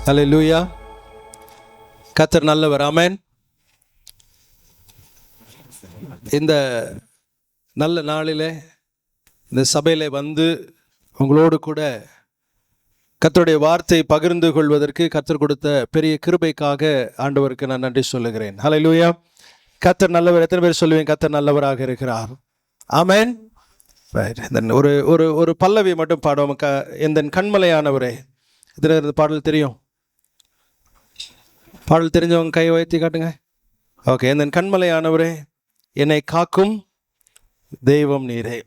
ஹல்லேலூயா. கர்த்தர் நல்லவர். ஆமென். இந்த நல்ல நாளிலே இந்த சபையிலே வந்து உங்களோடு கூட கர்த்தருடைய வார்த்தை பகிர்ந்து கொள்வதற்கு கர்த்தர் கொடுத்த பெரிய கிருபைக்காக ஆண்டவருக்கு நான் நன்றி சொல்லுகிறேன். ஹல்லேலூயா. கர்த்தர் நல்லவர். எத்தனை பேர் சொல்லுவேன் கர்த்தர் நல்லவராக இருக்கிறார்? ஆமென். ஒரு ஒரு ஒரு பல்லவி மட்டும் பாடுவோம். எந்த கண்மலையானவரே. எத்தனை பாடல் தெரியும்? பாடல் தெரிஞ்சவங்க கை உயர்த்தி காட்டுங்க. ஓகே. எந்த கண்மலையானவரே, என்னை காக்கும் தெய்வம் நீரே.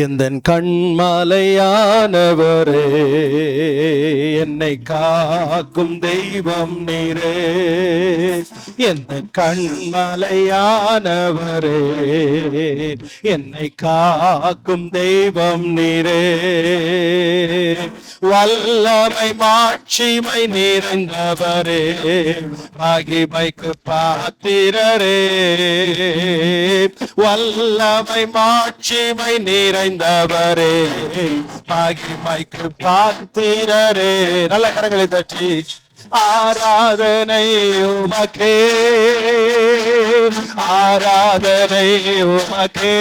எந்தன் கண்மலையானவரே, என்னை காக்கும் தெய்வம் நீரே. எந்தன் கண்மலையானவரே, என்னை காக்கும் தெய்வம் நீரே. வல்லமை மாட்சிமை நிறைந்தவரே, மகிமைக்கு பாத்திரரே. வல்லமை மாட்சிமை நிறைந்தவரே, மகிமைக்கு பாத்திரரே. நல்ல கரங்களை தட்டி ஆராதனை உமக்கே, ஆராதனை உமக்கே,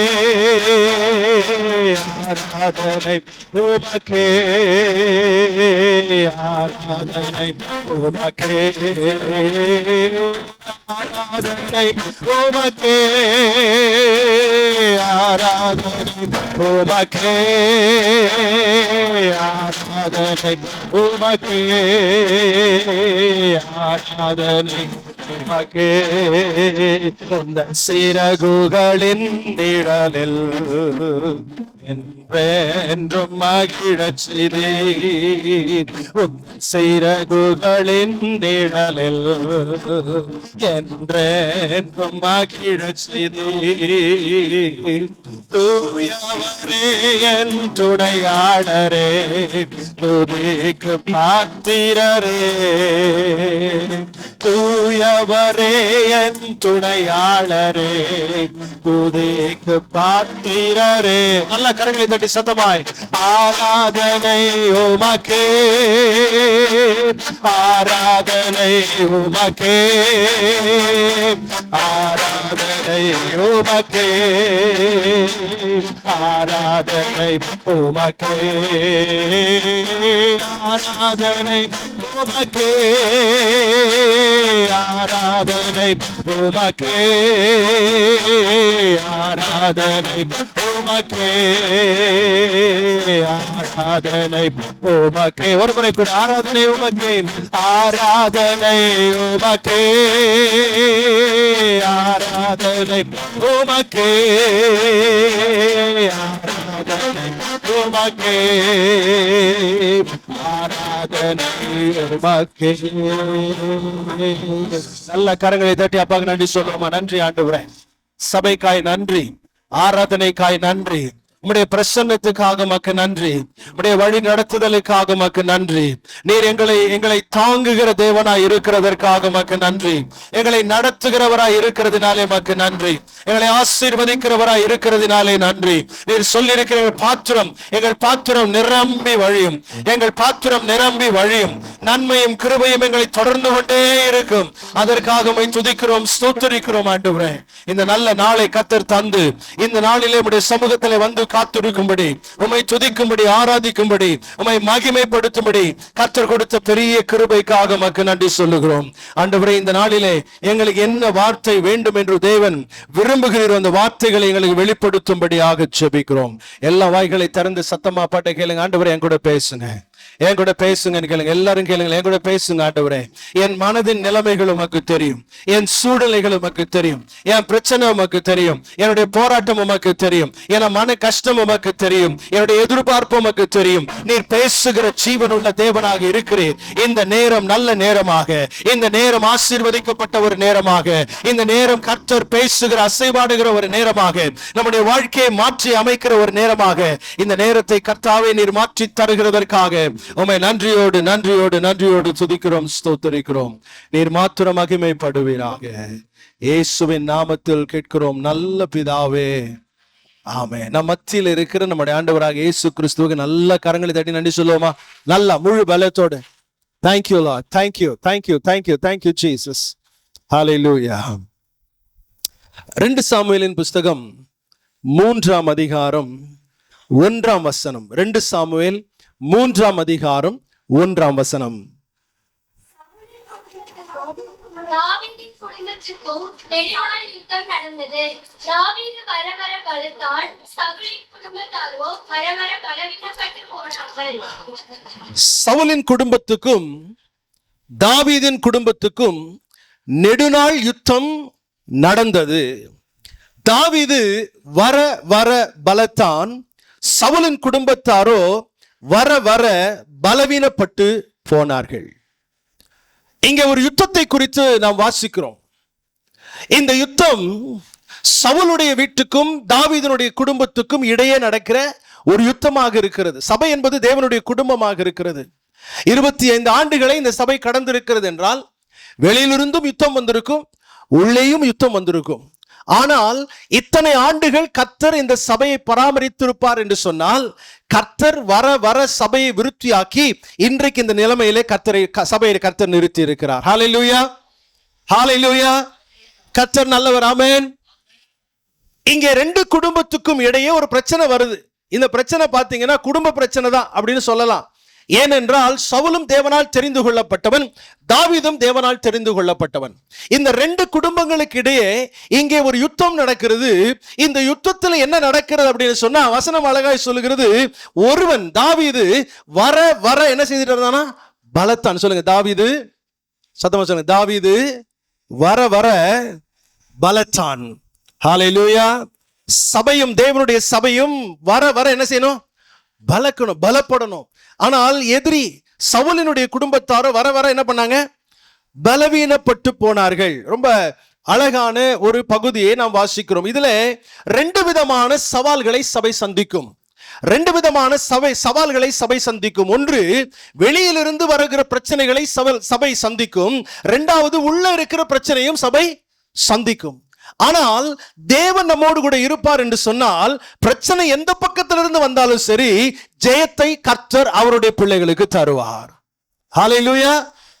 ஆராதனை உமக்கே, ஆராதனை உமக்கே, ஆராதனை உமக்கே, ஆராதனை உமக்கே, ஆராதனை உமக்கே, ஆராதனை உமக்கே. இந்த சிறகுகளின் நிழலில் என்றும் மகிழச் செய்தீர். சிறகுகளின் நிழலில் என்றும் மகிழச் செய்தீர். தூயவரே என் துணையாளரே, துதிக்கு பாத்திரரே. தூயவரே என் துணையாளரே, துதிக்கு பாத்திரரே. நல்ல கரங்களை தட்டி சத்தமாய் ஆராதனை உமக்கே, ஆராதனை உமக்கே, ஆராதனை உமக்கே, ஆராதனை உமக்கே, ஆராதனை உமக்கே, ஆராதனை உமக்கே, ஆராதனை உமக்கே, ஆராதனை உமக்கே. ஒரு முறை கூட ஆராதனை உமக்கே, ஆராதனை உமக்கே, ஆராதனை உமக்கே, ஆராதனை உமக்கே, ஆராதனை உமக்கே. நல்ல கரங்களை தட்டி அப்பாக்கு நன்றி சொல்லுவோமா? நன்றி ஆண்டவரே, சபைக்காய் நன்றி, ஆராதனைக்காய் நன்றி, உம்முடைய பிரசன்னத்துக்காக உமக்கு நன்றி, உம்முடைய வழி நடத்துதலுக்காக உமக்கு நன்றி. நீர் எங்களை தாங்குகிற தேவனாய் இருக்கிறதற்காக உமக்கு நன்றி. எங்களை நடத்துகிறவராய் இருக்கிறதுனாலே உமக்கு நன்றி. எங்களை ஆசீர்வதிக்கிறவராய் இருக்கிறதுனாலே நன்றி. நீர் சொல்லியிருக்கிற பாத்திரம், எங்கள் பாத்திரம் நிரம்பி வழியும், எங்கள் பாத்திரம் நிரம்பி வழியும். நன்மையும் கிருபையும் எங்களை தொடர்ந்து கொண்டே இருக்கும். அதற்காக உம்மை துதிக்கிறோம், ஸ்தோத்திரிக்கிறோம் ஆண்டவரே. இந்த நல்ல நாளை கர்த்தர் தந்து இந்த நாளிலே உம்முடைய சமூகத்திலே வந்து காத்திருக்கும்படி, உம்மை துதிக்கும்படி, ஆராதிக்கும்படி, உம்மை மகிமைப்படுத்தும்படி கர்த்தர் கொடுத்த பெரிய கிருபைக்காக உமக்கு நன்றி சொல்லுகிறோம் ஆண்டவரே. இந்த நாளிலே எங்களுக்கு என்ன வார்த்தை வேண்டும் என்று தேவன் விரும்புகிறீர், அந்த வார்த்தைகளை எங்களுக்கு வெளிப்படுத்தும்படியாக ஜெபிக்கிறோம். எல்லா வாய்களை திறந்து சத்தமா பாட்டை கேளுங்க. ஆண்டவரே என் கூட பேசுங்க, என் கூட பேசுங்க கேளுங்க. எல்லாரும் கேளுங்க, என் கூட பேசுங்க ஆண்டவரே. என் மனதின் நிலைமைகள் உமக்கு தெரியும், என் சூழ்நிலைகள் உமக்கு தெரியும், என் பிரச்சனை உமக்கு தெரியும், என்னுடைய போராட்டம் உமக்கு தெரியும், என் மன கஷ்டம் உமக்கு தெரியும், என்னுடைய எதிர்பார்ப்பு உமக்கு தெரியும். நீர் பேசுகிற ஜீவனுள்ள தேவனாக இருக்கிறீர். இந்த நேரம் நல்ல நேரமாக, இந்த நேரம் ஆசீர்வதிக்கப்பட்ட ஒரு நேரமாக, இந்த நேரம் கர்த்தர் பேசுகிற அசைவாடுகிற ஒரு நேரமாக, நம்முடைய வாழ்க்கையை மாற்றி அமைக்கிற ஒரு நேரமாக, இந்த நேரத்தை கர்த்தாவே நீர் மாற்றி தருகிறதற்காக உம்மை நன்றியோடு நன்றியோடு நன்றியோடு துதிக்கிறோம், ஸ்தோத்திரிக்கிறோம். நீர் மாத்திரம் மகிமைப்படுவீராக. இயேசுவின் நாமத்தில் கேட்கிறோம் நல்ல பிதாவே, ஆமென். நம் மத்தியில் இருக்கிற நம்முடைய ஆண்டவராக இயேசு கிறிஸ்துவுக்கு நல்ல கரங்களை தட்டி நன்றி சொல்லுவோமா? நல்லா முழு பலத்தோடு. Thank you lord, thank you, thank you, thank you, thank you Jesus. Hallelujah. 2 சாமுவேலின் புஸ்தகம் 3ஆம் அதிகாரம் 1ஆம் வசனம். 2 சாமுவேல் 3ஆம் அதிகாரம் 1ஆம் வசனம். தாவீதின் குடும்பத்துக்கும் நெடுநாள் யுத்தம் நடந்தது. தாவீது வர வர பலத்தான், சவுலின் குடும்பத்தாரோ வர வர பலவீனப்பட்டு போனார்கள். சவுலின் குடும்பத்துக்கும் தாவீதின் குடும்பத்துக்கும் நெடுநாள் யுத்தம் நடந்தது. தாவீது வர வர பலத்தான், சவுலின் குடும்பத்தாரோ வர வர பலவீனப்பட்டு போனார்கள். இங்கே ஒரு யுத்தத்தை குறித்து நாம் வாசிக்கிறோம். இந்த யுத்தம் சவுலுடைய வீட்டுக்கும் தாவீதினுடைய குடும்பத்துக்கும் இடையே நடக்கிற ஒரு யுத்தமாக இருக்கிறது. சபை என்பது தேவனுடைய குடும்பமாக இருக்கிறது. 25 ஆண்டுகளை இந்த சபை கடந்திருக்கிறது என்றால் வெளியிலிருந்தும் யுத்தம் வந்திருக்கும், உள்ளேயும் யுத்தம் வந்திருக்கும். ஆனால் இத்தனை ஆண்டுகள் கர்த்தர் இந்த சபையை பராமரித்திருப்பார் என்று சொன்னால், கர்த்தர் வர வர சபையை விருத்தியாக்கி இன்றைக்கு இந்த நிலைமையிலே சபையை கர்த்தர் நிறுத்தி இருக்கிறார். ஹல்லேலூயா, ஹல்லேலூயா. கர்த்தர் நல்லவர். ஆமென். இங்கே 2 குடும்பத்துக்கும் இடையே ஒரு பிரச்சனை வருது. இந்த பிரச்சனை பார்த்தீங்கன்னா குடும்ப பிரச்சனை தான் அப்படின்னு சொல்லலாம். ஏனென்றால் சவுலும் தேவனால் தெரிந்து கொள்ளப்பட்டவன், தாவீதும் தேவனால் தெரிந்து கொள்ளப்பட்டவன். இந்த 2 குடும்பங்களுக்கு இடையே இங்கே ஒரு யுத்தம் நடக்கிறது. இந்த யுத்தத்தில் என்ன நடக்கிறது அப்படின்னு சொன்னா வசனம் அழகாய் சொல்லுகிறது, ஒருவன் தாவீது வர வர என்ன செய்துட்டு இருந்தானா? பலத்தான். சொல்லுங்க, தாவீது. சத்தமா சொல்லுங்க, தாவீது வர வர பலத்தான். ஹல்லேலூயா. சபையும் தேவனுடைய சபையும் வர வர என்ன செய்யணும்? பலக்கணும், பலப்படணும். ஆனால் எதிரி சவுலினுடைய குடும்பத்தாரோ வர வர என்ன பண்ணாங்க? பலவீனப்பட்டு போனார்கள். ரொம்ப அழகான ஒரு பகுதியை நாம் வாசிக்கிறோம். இதுல 2 விதமான சவால்களை சபை சந்திக்கும். 2 விதமான சவால்களை சபை சந்திக்கும். ஒன்று, வெளியிலிருந்து வருகிற பிரச்சனைகளை சபை சந்திக்கும். 2வது, உள்ள இருக்கிற பிரச்சனையும் சபை சந்திக்கும். ஆனால் தேவன் நம்மோடு கூட இருப்பார் என்று சொன்னால் பிரச்சனை எந்த பக்கத்திலிருந்து வந்தாலும் சரி, ஜெயத்தை கர்த்தர் அவருடைய பிள்ளைகளுக்கு தருவார். ஹல்லேலூயா.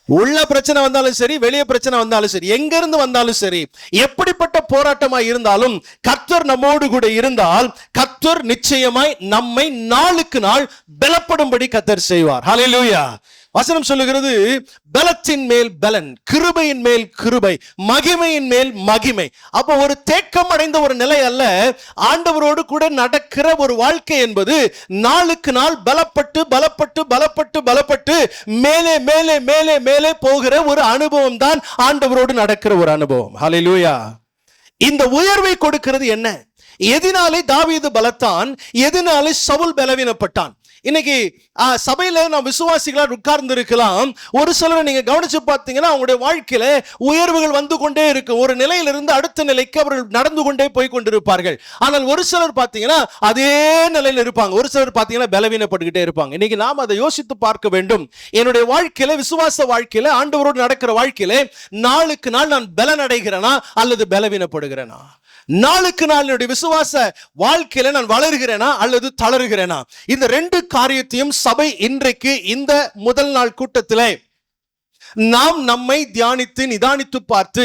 உள்ள பிரச்சனை வந்தாலும் சரி, வெளியே பிரச்சனை வந்தாலும் சரி, எங்க இருந்து வந்தாலும் சரி, எப்படிப்பட்ட போராட்டமாய் இருந்தாலும் கர்த்தர் நம்மோடு கூட இருந்தால் கர்த்தர் நிச்சயமாய் நம்மை நாளுக்கு நாள் பலப்படும்படி கர்த்தர் செய்வார். ஹல்லேலூயா. வசனம் சொல்லுகிறது, பலத்தின் மேல் பலன், கிருபையின் மேல் கிருபை, மகிமையின் மேல் மகிமை. அப்போ ஒரு தேக்கம் அடைந்த ஒரு நிலை அல்ல, ஆண்டவரோடு கூட நடக்கிற ஒரு வாழ்க்கை என்பது நாளுக்கு நாள் பலப்பட்டு பலப்பட்டு பலப்பட்டு பலப்பட்டு மேலே மேலே மேலே மேலே போகிற ஒரு அனுபவம் தான் ஆண்டவரோடு நடக்கிற ஒரு அனுபவம். ஹல்லேலூயா. இந்த உயர்வை கொடுக்கிறது என்ன? எதினாலே தாவீது பலத்தான், எதினாலே சவுல் பலவீனப்பட்டான். இன்னைக்கு சபையில நாம் விசுவாசிகளா உட்கார்ந்து இருக்கலாம். ஒரு சிலரை நீங்க கவனிச்சு பார்த்தீங்கன்னா அவங்களுடைய வாழ்க்கையில உயர்வுகள் வந்து கொண்டே இருக்கும். ஒரு நிலையிலிருந்து அடுத்த நிலைக்கு அவர்கள் நடந்து கொண்டே போய் கொண்டிருப்பார்கள். ஆனால் ஒரு சிலர் பார்த்தீங்கன்னா அதே நிலையில இருப்பாங்க. ஒரு சிலர் பார்த்தீங்கன்னா பலவீனப்பட்டுக்கிட்டே இருப்பாங்க. இன்னைக்கு நாம் அதை யோசித்து பார்க்க வேண்டும். என்னுடைய வாழ்க்கையில, விசுவாச வாழ்க்கையில, ஆண்டவரோடு நடக்கிற வாழ்க்கையில நாளுக்கு நாள் நான் பலன் அடைகிறேனா அல்லது பலவீனப்படுகிறேனா? நாளுக்கு நாள் என்னுடைய விசுவாச வாழ்க்கையில நான் வளர்கிறேனா அல்லது தளருகிறேனா? இந்த 2 காரியத்தையும் சபை இன்றைக்கு இந்த முதல் நாள் கூட்டத்திலே நாம் நம்மை தியானித்து நிதானித்து பார்த்து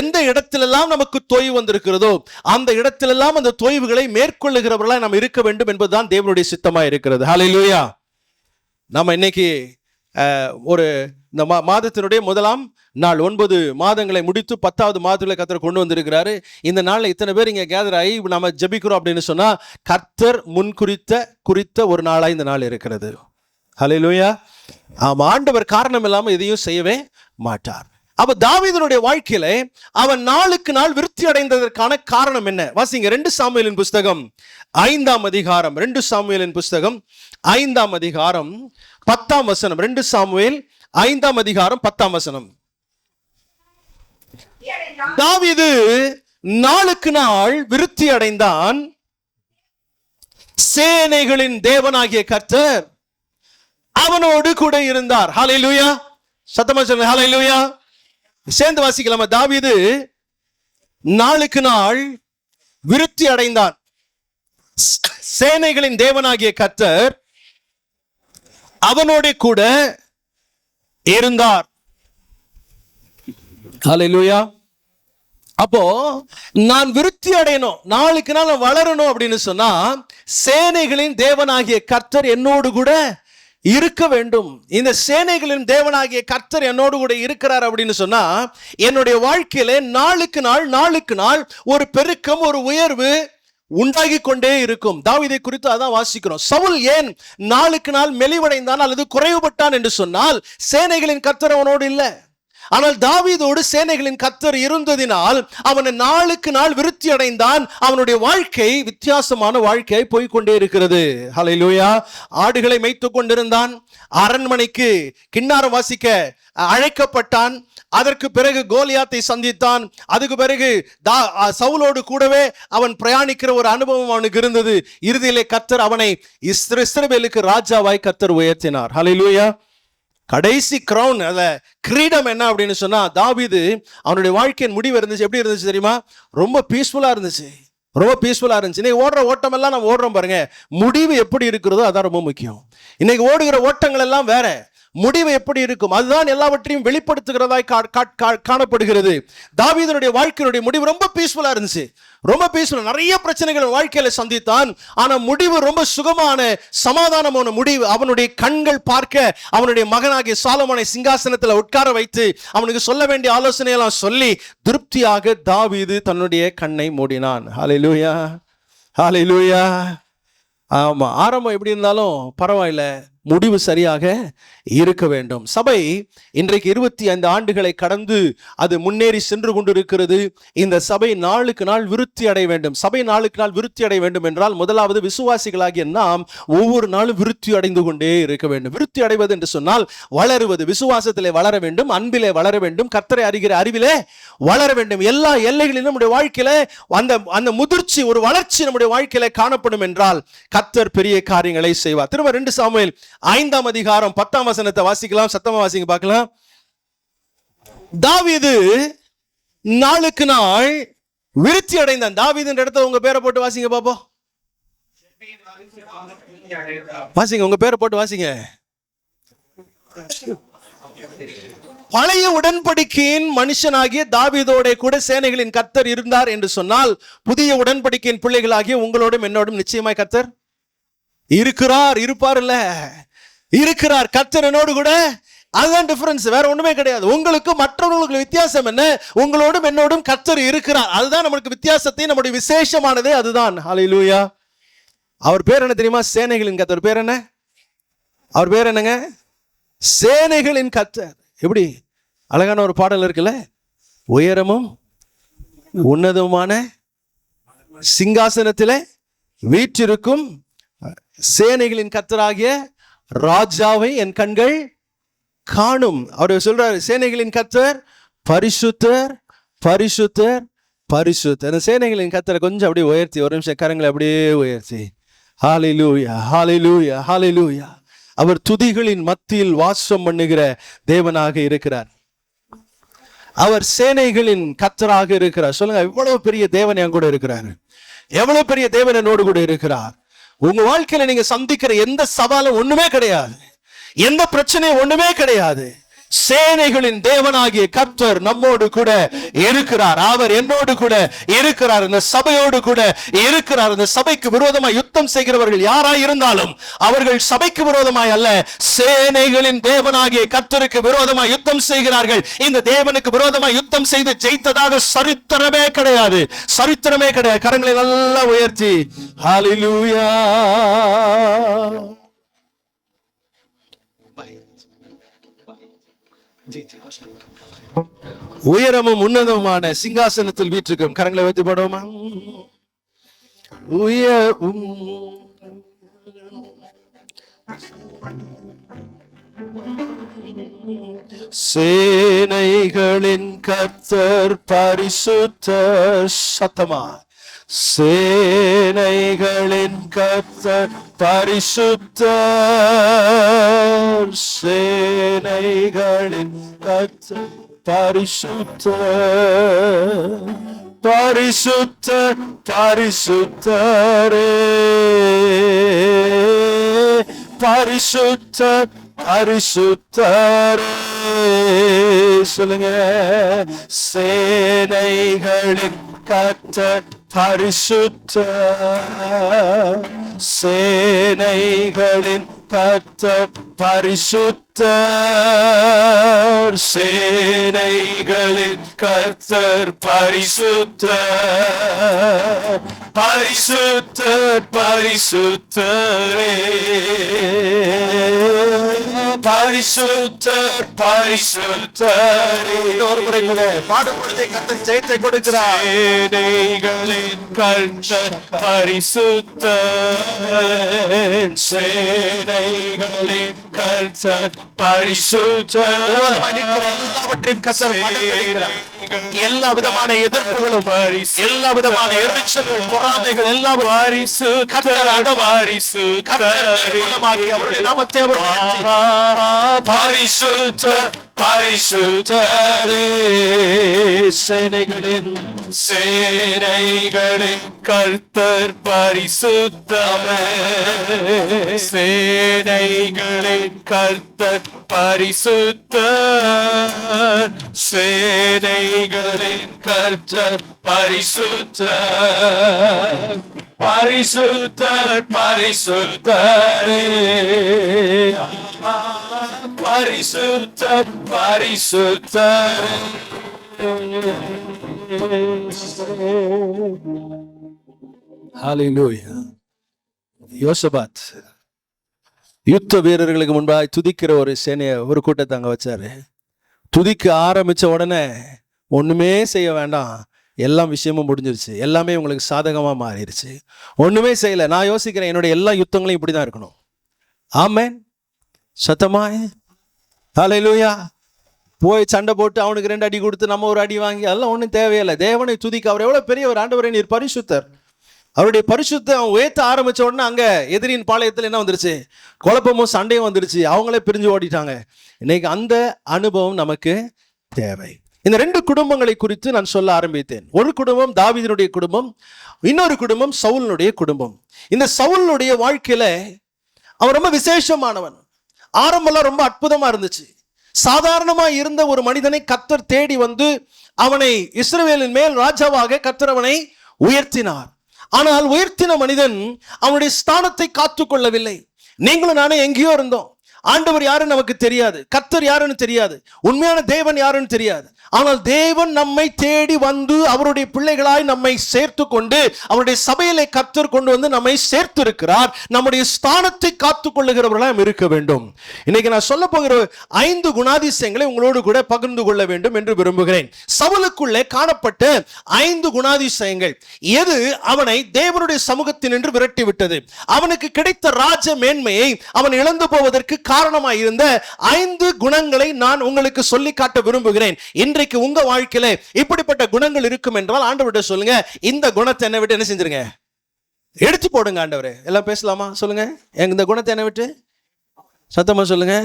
எந்த இடத்திலெல்லாம் நமக்கு தொய்வு வந்திருக்கிறதோ அந்த இடத்திலெல்லாம் அந்த தொய்வுகளை மேற்கொள்ளுகிறவர்களாய் நாம் இருக்க வேண்டும் என்பதுதான் தேவனுடைய சித்தமா இருக்கிறது. ஹல்லேலூயா. நம்ம இன்னைக்கு ஒரு இந்த மாதத்தினுடைய முதலாம் நாள், 9 மாதங்களை முடித்து 10வது மாதத்துல கர்த்தர் கொண்டு வந்திருக்கிறாரு. இந்த நாள்ல இத்தனை பேர் இங்க கேதர் ஆகி நம்ம ஜெபிக்கிறோம் அப்படின்னு சொன்னா கர்த்தர் குறித்த ஒரு நாளா இந்த நாள் இருக்கிறது. ஹல்லேலூயா. ஆமா, ஆண்டவர் காரணம் இல்லாம எதையும் செய்யவே மாட்டார். அப்ப தாவீதுனுடைய வாழ்க்கையில அவன் நாளுக்கு நாள் விருத்தி அடைந்ததற்கான காரணம் என்ன? வாசிங்க, 2 சாமுவேலின் புஸ்தகம் 5ஆம் அதிகாரம். 2 சாமுவேலின் புஸ்தகம் 5ஆம் அதிகாரம் 10ஆம் வசனம். 2 சாமுவேல் 5ஆம் அதிகாரம் 10ஆம் வசனம். தாவீது நாளுக்கு நாள் விருத்தி அடைந்தான். சேனைகளின் தேவனாகிய கர்த்தர் அவனோடு கூட இருந்தார். ஹல்லேலூயா. சத்தமா சொல்லுங்க, ஹல்லேலூயா. சேர்ந்து வாசிக்கலாமா? தாவீது நாளுக்கு நாள் விருத்தி அடைந்தான். சேனைகளின் தேவனாகிய கர்த்தர் அவனோட கூட இருந்தார். ஹல்லேலூயா. அப்போ நான் விருத்தி அடையணும், நாளுக்கு நாள் வளரணும் அப்படின்னு சொன்னா சேனைகளின் தேவனாகிய கர்த்தர் என்னோடு கூட இருக்க வேண்டும். இந்த சேனைகளின் தேவனாகிய கர்த்தர் என்னோடு கூட இருக்கிறார் அப்படின்னு சொன்னா என்னுடைய வாழ்க்கையில நாளுக்கு நாள் ஒரு பெருக்கம், ஒரு உயர்வு உண்டாகி கொண்டே இருக்கும். தாவீதை குறித்து அதான் வாசிக்கிறோம். சவுல் ஏன் நாளுக்கு நாள் மெலிவடைந்தான் அல்லது குறைவுபட்டான் என்று சொன்னால் சேனைகளின் கர்த்தர் அவனோடு இல்லை. ஆனால் தாவீதோடு சேனைகளின் கர்த்தர் இருந்ததினால் அவனை நாளுக்கு நாள் விருத்தி அடைந்தான். அவனுடைய வாழ்க்கை வித்தியாசமான வாழ்க்கையை போய்கொண்டே இருக்கிறது. ஹல்லேலூயா. ஆடுகளை மேய்த்துக் கொண்டிருந்தான். அரண்மனைக்கு கின்னாரம் வாசிக்க அழைக்கப்பட்டான். அதற்கு பிறகு கோலியாத்தை சந்தித்தான். அதுக்கு பிறகு சவுலோடு கூடவே அவன் பிரயாணிக்கிற ஒரு அனுபவம் அவனுக்கு இருந்தது. இறுதியிலே கர்த்தர் அவனை இஸ்ரவேலுக்கு ராஜாவாய் கர்த்தர் உயர்த்தினார். ஹல்லேலூயா. கடைசி கிரவுன், அத கிரீடம் என்ன அப்படின்னு சொன்னா தாவீது அவனுடைய வாழ்க்கையின் முடிவு இருந்துச்சு. எப்படி இருந்துச்சு தெரியுமா? ரொம்ப பீஸ்ஃபுல்லா இருந்துச்சு. ரொம்ப பீஸ்ஃபுல்லா இருந்துச்சு. இன்னைக்கு ஓடுற ஓட்டம் எல்லாம் நம்ம ஓடுறோம் பாருங்க, முடிவு எப்படி இருக்கிறதோ அதான் ரொம்ப முக்கியம். இன்னைக்கு ஓடுகிற ஓட்டங்கள் எல்லாம் வேற, முடிவு எப்படி இருக்கும் அதுதான் எல்லாவற்றையும் வெளிப்படுத்துகிறதாய் காணப்படுகிறது. தாவீதனுடைய வாழ்க்கையினுடைய முடிவு ரொம்ப பீஸ்ஃபுல்லா இருந்துச்சு. ரொம்ப பீஸ்ஃபுல். நிறைய பிரச்சனைகள் வாழ்க்கையில சந்தித்தான். ஆனா முடிவு ரொம்ப சுகமான சமாதானமான முடிவு. அவனுடைய கண்கள் பார்க்க அவனுடைய மகனாகிய சாலமோனை சிங்காசனத்தில் உட்கார வைத்து அவனுக்கு சொல்ல வேண்டிய ஆலோசனையெல்லாம் சொல்லி திருப்தியாக தாவீது தன்னுடைய கண்ணை மூடினான். ஹல்லேலூயா, ஹல்லேலூயா. ஆமா, ஆரம்பம் எப்படி இருந்தாலும் பரவாயில்ல, முடிவு சரியாக இருக்க வேண்டும். சபை இன்றைக்கு 25 ஆண்டுகளை கடந்து அது முன்னேறி சென்று கொண்டிருக்கிறது. இந்த சபை நாளுக்கு நாள் விருத்தி அடைய வேண்டும். சபை நாளுக்கு நாள் விருத்தி அடைய வேண்டும் என்றால் முதலாவது விசுவாசிகளாகிய நாம் ஒவ்வொரு நாளும் விருத்தி அடைந்து கொண்டே இருக்க வேண்டும். விருத்தி அடைவது என்று சொன்னால் வளருவது. விசுவாசத்திலே வளர வேண்டும், அன்பிலே வளர வேண்டும், கர்த்தரை அறிகிற அறிவிலே வளர வேண்டும். எல்லா எல்லைகளிலும் நம்முடைய வாழ்க்கையில அந்த முதிர்ச்சி, ஒரு வளர்ச்சி நம்முடைய வாழ்க்கையில காணப்படும் என்றால் கர்த்தர் பெரிய காரியங்களை செய்வார். திரும்ப 2 சாமுவேல் 5ஆம் அதிகாரம் 10ஆம் வசனத்தை வாசிக்கலாம். சத்தமா வாசிங்க பார்க்கலாம். தாவீது நாளுக்கு நாள் விருத்தி அடைந்தான். தாவீது என்ற இடத்துல உங்க பேரை போட்டு வாசிங்க பாப்போம். வாசிங்க, உங்க பேரை போட்டு வாசிங்க. பழைய உடன்படிக்கையின் மனுஷனாகிய தாவீதோட கூட சேனைகளின் கர்த்தர் இருந்தார் என்று சொன்னால் புதிய உடன்படிக்கையின் பிள்ளைகளாகிய உங்களோடும் என்னோடும் நிச்சயமாய் கர்த்தர் இருக்கிறார். இருப்பார் இல்ல, இருக்கிறார். கர்த்தர் என்னோடு கூட. அதுதான் டிஃபரன்ஸ், வேற ஒண்ணுமே கிடையாது. உங்களுக்கு மற்றவர்களுக்கு வித்தியாசம் என்ன? உங்களோடும் என்னோடும் கர்த்தர் இருக்கிறார். அதுதான் நம்மளுக்கு வித்தியாசத்தை, நம்முடைய விசேஷமானதே அதுதான். ஹல்லேலூயா. அவர் பேர் என்ன தெரியுமா? சேனைகளின் கர்த்தர். பேர் என்ன? அவர் பேர் என்னங்க? சேனைகளின் கர்த்தர். எப்படி அழகான ஒரு பாடல் இருக்குல்ல, உயரமும் உன்னதமான சிங்காசனத்திலே வீற்றிருக்கும் சேனைகளின் கர்த்தராகிய ராஜாவை என் கண்கள் காணும். அவர் சொல்றாரு, சேனைகளின் கர்த்தர் பரிசுத்தர், பரிசுத்தர், பரிசுத்தர். அந்த சேனைகளின் கர்த்தரை கொஞ்சம் அப்படியே உயர்த்தி, ஒரு நிமிஷம் கரங்களை அப்படியே உயர்த்தி, ஹல்லேலூயா, ஹல்லேலூயா, ஹல்லேலூயா. அவர் துதிகளின் மத்தியில் வாசம் பண்ணுகிற தேவனாக இருக்கிறார். அவர் சேனைகளின் கர்த்தராக இருக்கிறார். சொல்லுங்க, எவ்வளவு பெரிய தேவன் என் கூட இருக்கிறார், எவ்வளவு பெரிய தேவன் என்னோடு கூட இருக்கிறார். உங்க வாழ்க்கையில நீங்க சந்திக்கிற எந்த சவாலும் ஒண்ணுமே கிடையாது, எந்த பிரச்சனையும் ஒண்ணுமே கிடையாது. சேனைகளின் தேவனாகிய கர்த்தர் நம்மோடு கூட இருக்கிறார். அவர் என்னோடு கூட இருக்கிறார். இந்த சபையோடு கூட இருக்கிறார். இந்த சபைக்கு விரோதமாய் யுத்தம் செய்கிறவர்கள் யாராய் இருந்தாலும் அவர்கள் சபைக்கு விரோதமாய் அல்ல, சேனைகளின் தேவனாகிய கர்த்தருக்கு விரோதமாய் யுத்தம் செய்கிறார்கள். இந்த தேவனுக்கு விரோதமாய் யுத்தம் செய்து ஜெயித்ததாக சரித்திரமே கிடையாது, சரித்திரமே கிடையாது. கரங்களை நல்லா உயர்த்தி ஹல்லேலூயா. உயரமும் உன்னதமான சிங்காசனத்தில் வீற்றிருக்கும். கரங்களை வைத்து பாடுவோமா? உயரும் சேனைகளின் கர்த்தர் பரிசுத்தர். சத்தமா, சேனைகளின் கர்த்தர் பரிசுத்தர், சேனைகளின் கர்த்தர் பரிசுத்தர், பரிசுத்தர், பரிசுத்தரே. பரிசுத்தர் பரிசுத்தரே. சொல்லுங்க. சேனைகளின் கர்த்தர் பரிசுத்தர், சேனைகளின் கர்த்தர் பரிசுத்தர், சேனைகளின் கர்த்தர் பரிசுத்தர், பரிசுத்தர் பரிசுத்தரே. பரிசுத்தர் பரிசுத்தரே. ஒரு முறை பாடுபடுத்தி கர்த்தர் ஜெயத்தை கொடுக்கிறார். சேனைகளின் கர்த்தர் பரிசுத்தர், சேனைகளின் கர்த்தர் பரிசுத்தர். எல்லா விதமான எதிர்ப்புகளும், எல்லா விதமான எரிச்சல்கள், பொறாமைகள் எல்லாம் நாமத்தை பரிசுத்தர் பரிசுத்தரே. சேனைகளின் சேனைகளின் கர்த்தர் பரிசுத்தர், சேனைகளின் கர்த்தர் பரிசுத்தர், சேனைகளின் கர்த்தர் பரிசுத்தர், பரிசுத்தர் பரிசுத்தரே. பரிசுத்தர் பரிசுத்தர். ஹல்லேலூயா. யோசபாத் யுத்த வீரர்களுக்கு முன்பாக துதிக்கிற ஒரு சேனைய ஒரு கூட்டத்தை அங்க வச்சாரு. துதிக்க ஆரம்பிச்ச உடனே ஒண்ணுமே செய்ய வேண்டாம், எல்லா விஷயமும் முடிஞ்சிருச்சு, எல்லாமே உங்களுக்கு சாதகமா மாறிடுச்சு. ஒண்ணுமே செய்யல. நான் யோசிக்கிறேன், என்னுடைய எல்லா யுத்தங்களும் இப்படிதான் இருக்கணும். ஆமென். சத்தமாய் ஹல்லேலூயா. போய் சண்டை போட்டு அவனுக்கு 2 அடி கொடுத்து நம்ம ஒரு அடி வாங்கி அதெல்லாம் ஒன்றும் தேவையில்லை. தேவனை துதிக்க. அவர் எவ்வளவு பெரியவர். ஆண்டவரே நீர் பரிசுத்தர். அவருடைய பரிசுத்த அவன் உயர்த்த ஆரம்பிச்ச உடனே அங்க எதிரின் பாளையத்தில் என்ன வந்துருச்சு? குழப்பமும் சண்டையும் வந்துருச்சு. அவங்களே பிரிஞ்சு ஓடிட்டாங்க. இன்னைக்கு அந்த அனுபவம் நமக்கு தேவை. இந்த 2 குடும்பங்களை குறித்து நான் சொல்ல ஆரம்பித்தேன். ஒரு குடும்பம் தாவீதினுடைய குடும்பம், இன்னொரு குடும்பம் சவுலுடைய குடும்பம். இந்த சவுலுடைய வாழ்க்கையில அவன் ரொம்ப விசேஷமானவன். ஆரம்பம்லாம் ரொம்ப அற்புதமா இருந்துச்சு. சாதாரணமா இருந்த ஒரு மனிதனை கர்த்தர் தேடி வந்து அவனை இஸ்ரவேலின் மேல் ராஜாவாக கர்த்தர் அவனை உயர்த்தினார். ஆனால் உயர்த்தின மனிதன் அவனுடைய ஸ்தானத்தை காத்துக்கொள்ளவில்லை. நீங்களும் நானே எங்கேயோ இருந்தோம். ஆண்டவர் யாருன்னு நமக்கு தெரியாது, கர்த்தர் யாருன்னு தெரியாது, உண்மையான தேவன் யாருன்னு தெரியாது. ஆனால் தேவன் நம்மை தேடி வந்து அவருடைய பிள்ளைகளாய் நம்மை சேர்த்து கொண்டு அவருடைய சபையிலே கர்த்தர் கொண்டு வந்து நம்மை சேர்த்து இருக்கிறார். நம்முடைய ஸ்தானத்தை காத்துக் கொள்ளுகிறவர்களாக இருக்க வேண்டும். இன்னைக்கு நான் சொல்ல போகிற 5 குணாதிசயங்களை உங்களோடு கூட பகிர்ந்து கொள்ள வேண்டும் என்று விரும்புகிறேன். சவுலுக்குள்ளே காணப்பட்ட 5 குணாதிசயங்கள் எது அவனை தேவனுடைய சமூகத்தில் நின்று விரட்டி விட்டது, அவனுக்கு கிடைத்த ராஜ மேன்மையை அவன் இழந்து போவதற்கு காரணமாய் இருந்த 5 குணங்களை நான் உங்களுக்கு சொல்லி காட்ட விரும்புகிறேன். இன்றைக்கு உங்க வாழ்க்கையில இப்படிப்பட்ட குணங்கள் இருக்கும் என்றால் ஆண்டவர்கிட்ட சொல்லுங்க, இந்த குணத்தை என்னை விட்டு என்ன செஞ்சிருங்க, எடுத்து போடுங்க. ஆண்டவரே, எல்லாம் பேசலாமா? சொல்லுங்க, இந்த குணத்தை என்னை விட்டு சத்தமா சொல்லுங்க,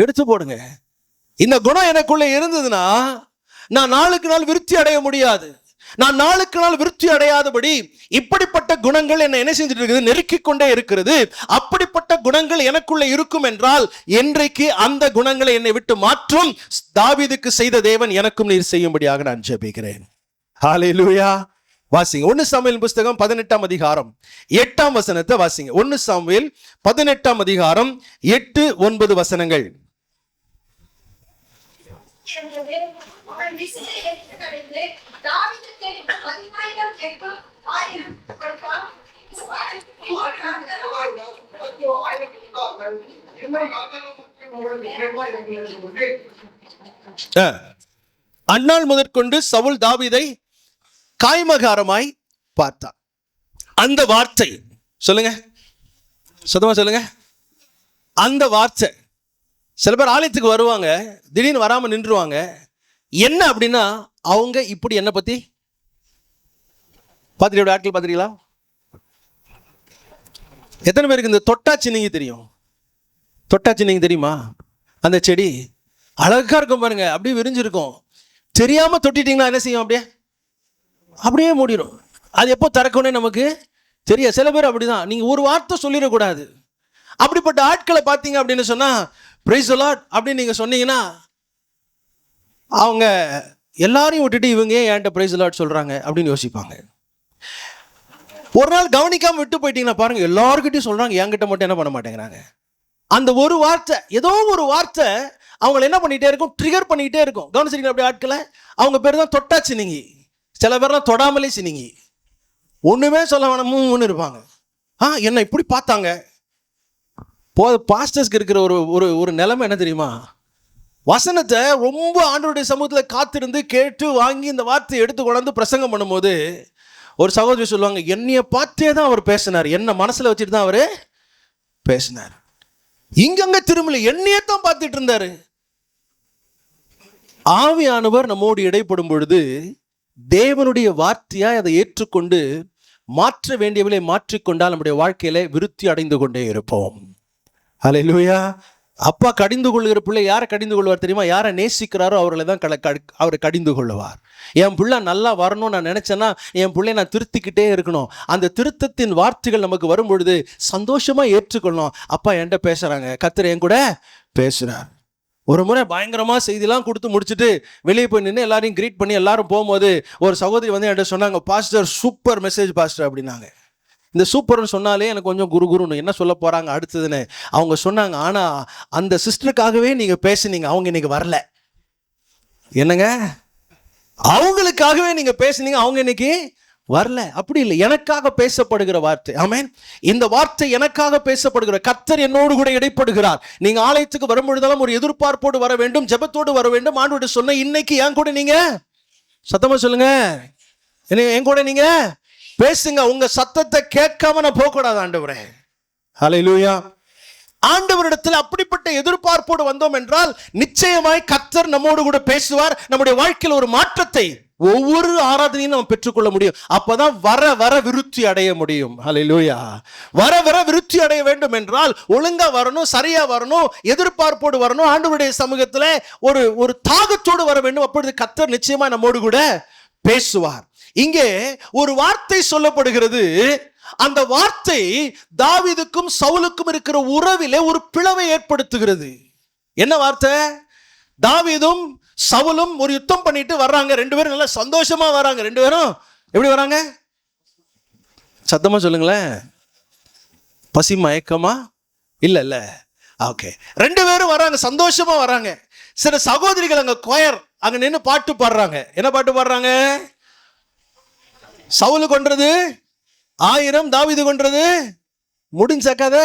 எடுத்து போடுங்க. இந்த குணம் எனக்குள்ள இருந்ததுன்னா நான் நாளுக்கு நாள் விருத்தி அடைய முடியாது. நான் நாளுக்கு நாள் விருத்தி அடையாதபடி இப்படிப்பட்ட குணங்கள் என்ன செஞ்சுட்டு இருக்குது, நெருக்கிக் கொண்டே இருக்கிறது. அப்படிப்பட்ட குணங்கள் எனக்குள்ள இருக்கும் என்றால் என்றைக்கு அந்த குணங்களை என்னை விட்டு மாற்றும் தாவீதுக்கு செய்த தேவன் எனக்கும் நீர் செய்யும்படியாக நான் ஜெபிக்கிறேன். ஹல்லேலூயா. வாசிங்க 1 சாமுவேல் புத்தகம் 18ஆம் அதிகாரம் 8ஆம் வசனத்தை வாசிங்க. 1 சாமுவேல் 18ஆம் அதிகாரம் 8-9 வசனங்கள். அந்நாள் முதற்கொண்டு சவுல் தாவீதை காய்மகாரமாய் பார்த்தார். அந்த வார்த்தை சொல்லுங்க, சத்தமா சொல்லுங்க, அந்த வார்த்தை. சில பேர் ஆலயத்துக்கு வருவாங்க, திடீர்னு வராம நின்றுவாங்க. என்ன அப்படின்னா அவங்க இப்படி என்ன பத்தி பார்த்துட்டு ஆட்கள் பார்த்துருக்கீங்களா? எத்தனை பேருக்கு இந்த தொட்டாச்சினிங்கி தெரியும்? தொட்டாச்சினிங்கி தெரியுமா? அந்த செடி அழகா இருக்கும் பாருங்க, அப்படியே விரிஞ்சிருக்கும். தெரியாம தொட்டிட்டீங்கன்னா என்ன செய்யும், அப்படியே மூடிடும். அது எப்போ திறக்கணும்னே நமக்கு தெரியாது. சில பேர் அப்படிதான், நீங்க ஒரு வார்த்தை சொல்லிடக்கூடாது, அப்படிப்பட்ட ஆட்களை பார்த்தீங்க அப்படின்னு சொன்னா பிரைஸ் தி லார்ட் அப்படின்னு நீங்க சொன்னீங்கன்னா அவங்க எல்லாரையும் விட்டுட்டு இவங்க ஏன் என்கிட்ட பிரைஸ் தி லார்ட் சொல்றாங்க அப்படின்னு யோசிப்பாங்க. ஒரு நாள் கவனிக்காம விட்டு போயிட்டீங்கன்னா பாருங்க, எல்லாருக்கிட்டையும் சொல்றாங்க, என்கிட்ட மட்டும் என்ன பண்ண மாட்டேங்கிறாங்க. அந்த ஒரு வார்த்தை, ஏதோ ஒரு வார்த்தை அவங்களை என்ன பண்ணிட்டே இருக்கும், ட்ரிகர் பண்ணிக்கிட்டே இருக்கும். கவனிச்சிருக்கீங்க அப்படி ஆட்களை? அவங்க பேர் தான் தொட்டா சினிங்கி, சில பேர்லாம் தொடாமலே சினிங்கி, ஒண்ணுமே சொல்ல வேணாம்னு இருப்பாங்க. என்ன இப்படி பார்த்தாங்க. பாஸ்டர்ஸ்க்கு இருக்கிற ஒரு ஒரு ஒரு நிலைமை என்ன தெரியுமா, வசனத்தை ரொம்ப ஆண்டவருடைய சமூகத்தில் காத்திருந்து கேட்டு வாங்கி இந்த வார்த்தையை எடுத்து கொண்டாந்து பிரசங்கம் பண்ணும்போது ஒரு சகோதரி சொல்லுவாங்க, என்னைய பார்த்தே தான் அவர் பேசினார், என்ன மனசுல வச்சுட்டு தான் அவர் பேசினார், இங்கங்க திரும்பல, என்னையே தான் பார்த்துட்டு இருந்தாரு. ஆவியானவர் நம்மோடு இடைப்படும் பொழுது தேவனுடைய வார்த்தையாய் அதை ஏற்றுக்கொண்டு மாற்ற வேண்டியவளை மாற்றிக்கொண்டால் நம்முடைய வாழ்க்கையில விருத்தி அடைந்து கொண்டே இருப்போம். ஹல்லேலூயா. அப்பா கடிந்து கொள்கிற பிள்ளை யாரை கடிந்து கொள்வார் தெரியுமா? யாரை நேசிக்கிறாரோ அவர்களை தான் அவரை கடிந்து கொள்ளுவார். என் பிள்ளை நல்லா வரணும்னு நான் நினைச்சேன்னா என் பிள்ளைய நான் திருத்திக்கிட்டே இருக்கணும். அந்த திருத்தத்தின் வார்த்தைகள் நமக்கு வரும் பொழுது சந்தோஷமா ஏற்றுக்கொள்ளணும். அப்பா என்கிட்ட பேசுறாங்க, கர்த்தர் என் கூட பேசுறார். ஒரு முறை பயங்கரமா செய்திலாம் கொடுத்து முடிச்சுட்டு வெளியே போய் நின்று எல்லாரையும் கிரீட் பண்ணி எல்லாரும் போகும்போது ஒரு சகோதரி வந்து என்கிட்ட சொன்னாங்க, பாஸ்டர் சூப்பர் மெசேஜ் பாஸ்டர் அப்படின்னாங்க. இந்த சூப்பர்னு சொன்னாலே எனக்கு கொஞ்சம் குருன்னு என்ன சொல்ல போறாங்க அடுத்ததுன்னு அவங்க சொன்னாங்க. ஆனா அந்த சிஸ்டருக்காகவே நீங்க பேசுனீங்க, அவங்க இன்னைக்கு வரல. என்னங்க, அவங்களுக்காகவே நீங்க பேசுனீங்க, அவங்க இன்னைக்கு வரல. அப்படி இல்லை, எனக்காக பேசப்படுகிற வார்த்தை. ஆமென். இந்த வார்த்தை எனக்காக பேசப்படுகிற, கர்த்தர் என்னோடு கூட இடைப்படுகிறார். நீங்க ஆலயத்துக்கு வரும்பொழுதெல்லாம் ஒரு எதிர்பார்ப்போடு வர வேண்டும், ஜெபத்தோடு வர வேண்டும். ஆண்டவரே சொன்ன இன்னைக்கு என் கூட நீங்க சத்தமா சொல்லுங்க, என் கூட நீங்க பேசுங்க. உங்க சத்தத்தை கேட்காம நான் போக கூடாது ஆண்டவரே. ஹல்லேலூயா. ஆண்டவரிடத்தில் அப்படிப்பட்ட எதிர்பார்ப்போடு வந்தோம் என்றால் நிச்சயமாய் கர்த்தர் நம்மோடு கூட பேசுவார். நம்முடைய வாழ்க்கையில் ஒரு மாற்றத்தை ஒவ்வொரு ஆராதனையும் நம்ம பெற்றுக்கொள்ள முடியும். அப்பதான் வர வர விருத்தி அடைய முடியும். ஹல்லேலூயா. வர வர விருத்தி அடைய வேண்டும் என்றால் ஒழுங்கா வரணும், சரியா வரணும், எதிர்பார்ப்போடு வரணும், ஆண்டவருடைய சமூகத்துல ஒரு ஒரு தாகத்தோடு வர வேண்டும். அப்பொழுது கர்த்தர் நிச்சயமா நம்மோடு கூட பேசுவார். இங்கே ஒரு வார்த்தை சொல்லப்படுகிறது. அந்த வார்த்தை தாவீதுக்கும் சவுலுக்கும் இருக்கிற உறவிலே ஒரு பிளவை ஏற்படுத்துகிறது. என்ன வார்த்தை? தாவீதும் சவுலும் ஒரு யுத்தம் பண்ணிட்டு வர்றாங்க. ரெண்டு பேரும் நல்லா சந்தோஷமா வராங்க. ரெண்டு பேரும் எப்படி வராங்க? சத்தமா சொல்லுங்களேன். பசி மயக்கமா? இல்ல. ஓகே. ரெண்டு பேரும் வராங்க, சந்தோஷமா வராங்க. சில சகோதரிகள் அங்க கொயர் அங்க நின்று பாட்டு பாடுறாங்க. என்ன பாட்டு பாடுறாங்க? சவுலு கொன்றது 1000, தாவீது கொன்றது முடிஞ்ச கதை.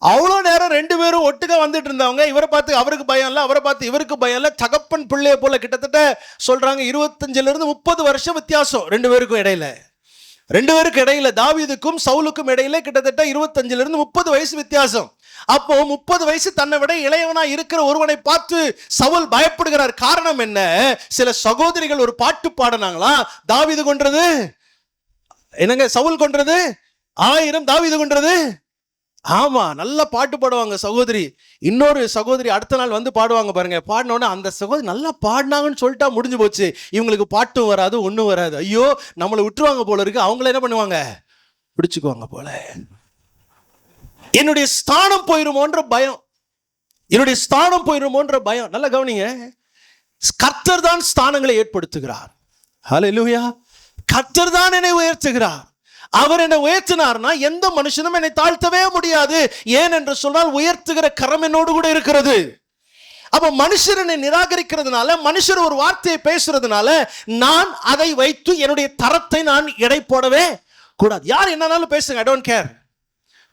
அவ்வளோ நேரம் ரெண்டு பேரும் ஒட்டுக்க வந்துட்டு இருந்தவங்க. இவரை பார்த்து அவருக்கு பயம் இல்லை, அவரை பார்த்து இவருக்கு பயம் இல்லை. தகப்பன் பிள்ளைய போல கிட்டத்தட்ட சொல்றாங்க 25 30 வருஷம் வித்தியாசம் ரெண்டு பேருக்கும் இடையில. தாவீதுக்கும் சவுலுக்கும் இடையில கிட்டத்தட்ட 25 30 வயசு வித்தியாசம். அப்போ 30 வயசு தன்னை விட இளையவனா இருக்கிற ஒருவனை பார்த்து சவுல் பயப்படுகிறார். காரணம் என்ன? சில சகோதரிகள் ஒரு பாட்டு பாடினாங்களா, தாவீது கொன்றது என்னங்க, சவுல் கொன்றது 1000, தாவீது கொன்றது. ஆமா, நல்லா பாட்டு பாடுவாங்க சகோதரி. இன்னொரு சகோதரி அடுத்த நாள் வந்து பாடுவாங்க பாருங்க. பாடினோடனே அந்த சகோதரி நல்லா பாடினாங்கன்னு சொல்லிட்டா முடிஞ்சு போச்சு. இவங்களுக்கு பாட்டும் வராது, ஒன்றும் வராது. ஐயோ நம்மளை விட்டுருவாங்க போல இருக்கு. அவங்கள என்ன பண்ணுவாங்க? பிடிச்சுக்குவாங்க போல. என்னுடைய ஸ்தானம் போயிருமோன்ற பயம். நல்லா கவனிங்க. கர்த்தர் தான் ஸ்தானங்களை ஏற்படுத்துகிறார். ஹல்லேலூயா. கர்த்தர் தான் என்னை உயர்த்துகிறார். அவர் என்னை உயர்த்தினார்னா எந்த மனுஷனும் என்னை தாழ்த்தவே முடியாது. ஏன் என்று சொன்னால் உயர்த்துகிற கரம் என்னோடு கூட இருக்கிறது. அப்ப மனுஷர் என்னை நிராகரிக்கிறதுனால, மனுஷர் ஒரு வார்த்தையை பேசுறதுனால நான் அதை வைத்து என்னுடைய தரத்தை நான் எடை போடவே கூடாது. யார் என்னன்னாலும் பேசுங்க, ஐ டோன்ட் கேர்.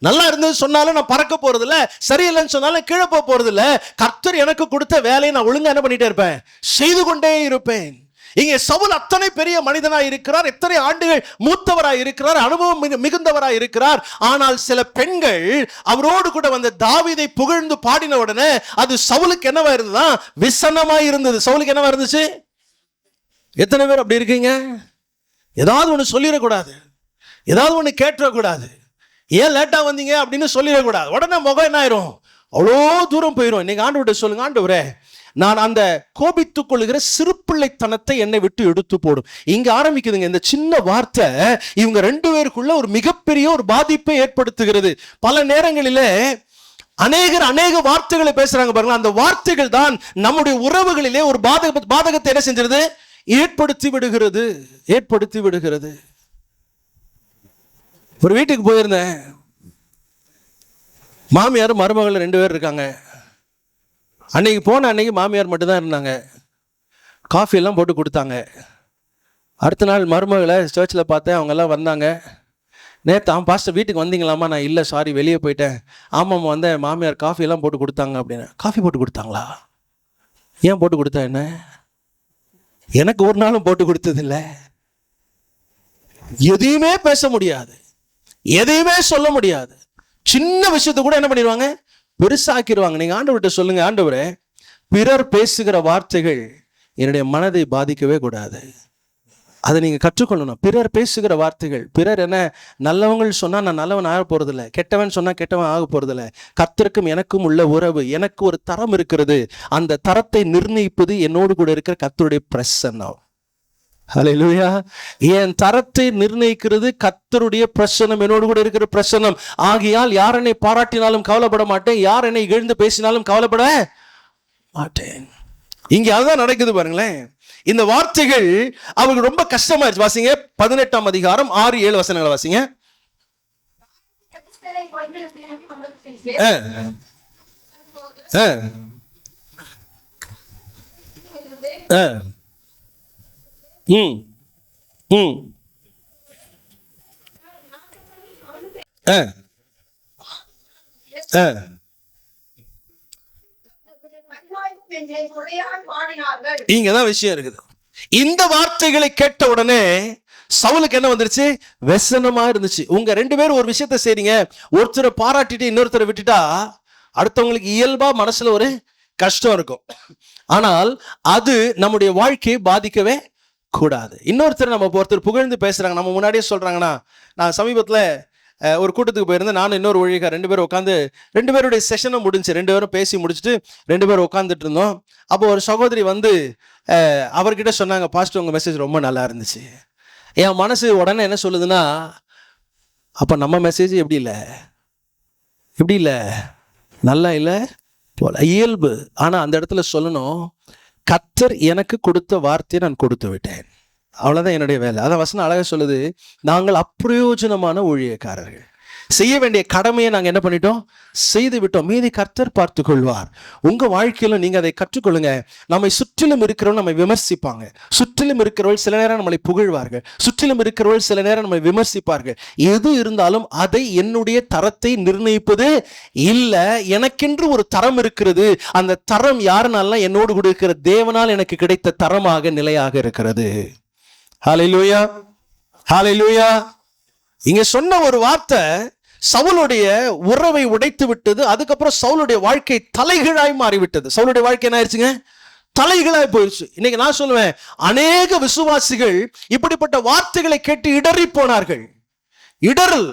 நல்லா இருந்தது சொன்னாலும் நான் பறக்க போறது இல்ல, சரியில்லைன்னு சொன்னாலும் கீழே போறது இல்ல. கர்த்தர் எனக்கு கொடுத்த வேலையை நான் ஒழுங்கா என்ன பண்ணிட்டே இருப்பேன், செய்து கொண்டே இருப்பேன். இங்கே சவுல் அத்தனை பெரிய மனிதனாய் இருக்கிறார், எத்தனை ஆண்டுகள் மூத்தவராய் இருக்கிறார், அனுபவம் மிகுந்தவராய் இருக்கிறார். ஆனால் சில பெண்கள் அவரோடு கூட வந்த தாவீதை புகழ்ந்து பாடின உடனே அது சவுலுக்கு என்னவா இருந்ததா, விசனமாய் இருந்தது. சவுலுக்கு என்னவா இருந்துச்சு? எத்தனை பேர் அப்படி இருக்கீங்க? ஏதாவது ஒன்று சொல்லிடக்கூடாது, ஏதாவது ஒன்று கேட்டுறக்கூடாது, ஏன் லேட்டா வந்தீங்க அப்படின்னு சொல்லிடக்கூடாது. உடனே முகம் என்ன ஆயிரும், அவ்வளோ தூரம் போயிடும். இன்னைக்கு ஆண்டவர்கிட்ட சொல்லுங்க, ஆண்டவரே நான் அந்த கோபித்துக் கொள்ளுகிற சிறுபிள்ளைத்தனத்தை என்னை விட்டு எடுத்து போடும். இங்க ஆரம்பிக்குதுங்க இந்த சின்ன வார்த்தை. இவங்க 2 பேருக்குள்ள ஒரு மிகப்பெரிய ஒரு பாதிப்பை ஏற்படுத்துகிறது. பல நேரங்களிலே அநேக வார்த்தைகளை பேசுறாங்க பாருங்க. அந்த வார்த்தைகள் தான் நம்முடைய உறவுகளிலே ஒரு பாதகத்தை என்ன செஞ்சிருது? ஏற்படுத்தி விடுகிறது. ஒரு வீட்டுக்கு போயிருந்தேன். மாமியார் மருமகள் 2 பேர் இருக்காங்க. அன்னைக்கு மாமியார் மட்டும்தான் இருந்தாங்க. காஃபி எல்லாம் போட்டு கொடுத்தாங்க. அடுத்த நாள் மருமகளை சர்ச்சில் பார்த்தேன். அவங்க எல்லாம் வந்தாங்க. நேற்று பாஸ்டர் வீட்டுக்கு வந்தீங்களாமா? நான் இல்லை, சாரி, வெளியே போயிட்டேன். ஆமாம்மா வந்தேன், மாமியார் காஃபி எல்லாம் போட்டு கொடுத்தாங்க அப்படின்னு. காஃபி போட்டு கொடுத்தாங்களா? ஏன் போட்டு கொடுத்தா என்ன? எனக்கு ஒரு நாளும் போட்டு கொடுத்ததில்லை. எதையுமே பேச முடியாது, எதையுமே சொல்ல முடியாது. சின்ன விஷயத்தை கூட என்ன பண்ணிடுவாங்க? பெருசாக்கிடுவாங்க. நீங்க ஆண்டவர்கிட்ட சொல்லுங்க, ஆண்டவரே, பிறர் பேசுகிற வார்த்தைகள் என்னுடைய மனதை பாதிக்கவே கூடாது. அதை நீங்க கற்றுக்கொள்ளணும். பிறர் பேசுகிற வார்த்தைகள், பிறர் என்ன நல்லவங்க சொன்னா நான் நல்லவன் ஆக போறதில்லை, கெட்டவன் சொன்னா கெட்டவன் ஆக போறதில்லை. கர்த்தருக்கும் எனக்கும் உள்ள உறவு, எனக்கு ஒரு தரம் இருக்கிறது. அந்த தரத்தை நிர்ணயிப்பது என்னோடு கூட இருக்கிற கர்த்தருடைய பிரசன்னம். ஹல்லேலூயா. என் தரத்தை நிர்ணயிக்கிறது கர்த்தருடைய பிரசன்னம், என்னோடு கூட இருக்கிற பிரசன்னம். ஆகையால் யார் என்னை பாராட்டினாலும் கவலைப்பட மாட்டேன், யார் என்னை இகழ்ந்து பேசினாலும் கவலைப்பட மாட்டேன். இங்க அதுதான் நடக்குது பாருங்களேன். இந்த வார்த்தைகள் அவருக்கு ரொம்ப கஷ்டமாயிருச்சு. வாசிங்க 18ஆம் அதிகாரம் 6-7 வசனங்களை வாசிங்க. இங்கதான் விஷயம் இருக்குது. இந்த வார்த்தைகளை கேட்ட உடனே சவுலுக்கு என்ன வந்துருச்சு? வெசனமா இருந்துச்சு. உங்க 2 பேரும் ஒரு விஷயத்தை செய்றீங்க, ஒருத்தரை பாராட்டிட்டு இன்னொருத்தரை விட்டுட்டா அடுத்தவங்களுக்கு இயல்பா மனசுல ஒரு கஷ்டம் இருக்கும். ஆனால் அது நம்முடைய வாழ்க்கையை பாதிக்கவே கூடாது. இன்னொருத்தர் நம்ம ஒருத்தர் புகழ்ந்து பேசுறாங்க, நம்ம முன்னாடியே சொல்றாங்கன்னா, நான் சமீபத்துல ஒரு கூட்டத்துக்கு போயிருந்தேன். நானும் இன்னொரு ஒழிகா 2 பேரும் உட்காந்து, 2 பேருடைய செஷனும் முடிஞ்சு, 2 பேரும் பேசி முடிச்சுட்டு 2 பேரும் உட்காந்துட்டு இருந்தோம். அப்போ ஒரு சகோதரி வந்து அவர்கிட்ட சொன்னாங்க, பாஸ்டர் உங்க மெசேஜ் ரொம்ப நல்லா இருந்துச்சு. என் மனசு உடனே என்ன சொல்லுதுன்னா, அப்போ நம்ம மெசேஜ் எப்படி இல்லை நல்லா இல்லை போல, இயல்பு. ஆனால் அந்த இடத்துல சொல்லணும், கர்த்தர் எனக்கு கொடுத்த வார்த்தையை நான் கொடுத்து விட்டேன், அவ்வளோதான் என்னுடைய வேலை. அதான் வசனம் அழகாக சொல்லுது, நாங்கள் அப்பிரயோஜனமான ஊழியக்காரர்கள், செய்ய வேண்டிய கடமையை நாங்கள் என்ன பண்ணிட்டோம்? செய்து விட்டோம், மீதி கர்த்தர் பார்த்து கொள்வார். உங்கள் வாழ்க்கையிலும் நீங்கள் அதை கற்றுக்கொள்ளுங்க. நம்மை சுற்றிலும் இருக்கிறவர்கள் நம்மை விமர்சிப்பாங்க, சுற்றிலும் இருக்கிறவர்கள் சில நேரம் நம்மளை புகழ்வார்கள், சுற்றிலும் இருக்கிறவர்கள் சில நேரம் நம்மை விமர்சிப்பார்கள். எது இருந்தாலும் அதை என்னுடைய தரத்தை நிர்ணயிப்பது இல்லை. எனக்கென்று ஒரு தரம் இருக்கிறது. அந்த தரம் யாருனால? என்னோடு கூட இருக்கிற தேவனால் எனக்கு கிடைத்த தரமாக நிலையாக இருக்கிறது. ஹல்லேலூயா, ஹல்லேலூயா. இங்க சொன்ன ஒரு வார்த்தை சவுலுடைய உறவை உடைத்து விட்டது. அதுக்கப்புறம் சவுலுடைய வாழ்க்கை தலைகீழாய் மாறிவிட்டது. சவுலுடைய வாழ்க்கை என்ன ஆயிடுச்சுங்க? தலைகீழாய் போயிடுச்சு. இன்னைக்கு நான் சொல்லுவேன், அநேக விசுவாசிகள் இப்படிப்பட்ட வார்த்தைகளை கேட்டு இடறி போனார்கள். இடறல்,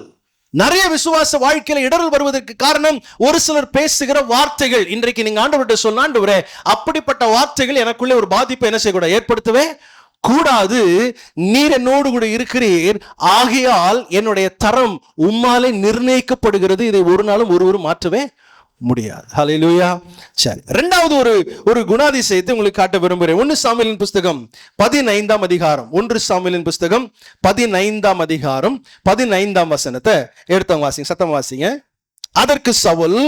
நிறைய விசுவாச வாழ்க்கையில இடறல் வருவதற்கு காரணம் ஒரு சிலர் பேசுகிற வார்த்தைகள். இன்றைக்கு நீங்க ஆண்டவர்கிட்ட சொன்ன, ஆண்டவரே, அப்படிப்பட்ட வார்த்தைகள் எனக்குள்ளே ஒரு பாதிப்பை என்ன செய்யக்கூடாது? ஏற்படுத்தவே கூடாது. நீர் என்னோடு கூட இருக்கிறீர், ஆகையால் என்னுடைய தரம் உம்மாலே நிர்ணயிக்கப்படுகிறது. இதை ஒரு நாளும் ஒருவரும் மாற்றவே முடியாது. ஹல்லேலூயா. சரி, இரண்டாவது ஒரு குணாதிசயத்தை உங்களுக்கு காட்ட விரும்புகிறேன். 1 சாமுவேலின் புஸ்தகம் 15ஆம் அதிகாரம், 1 சாமுவேலின் புஸ்தகம் 15ஆம் அதிகாரம் 15ஆம் வசனத்தை எடுத்தவங்க வாசிங்க, சத்தம் வாசிங்க. அதற்கு சவுல்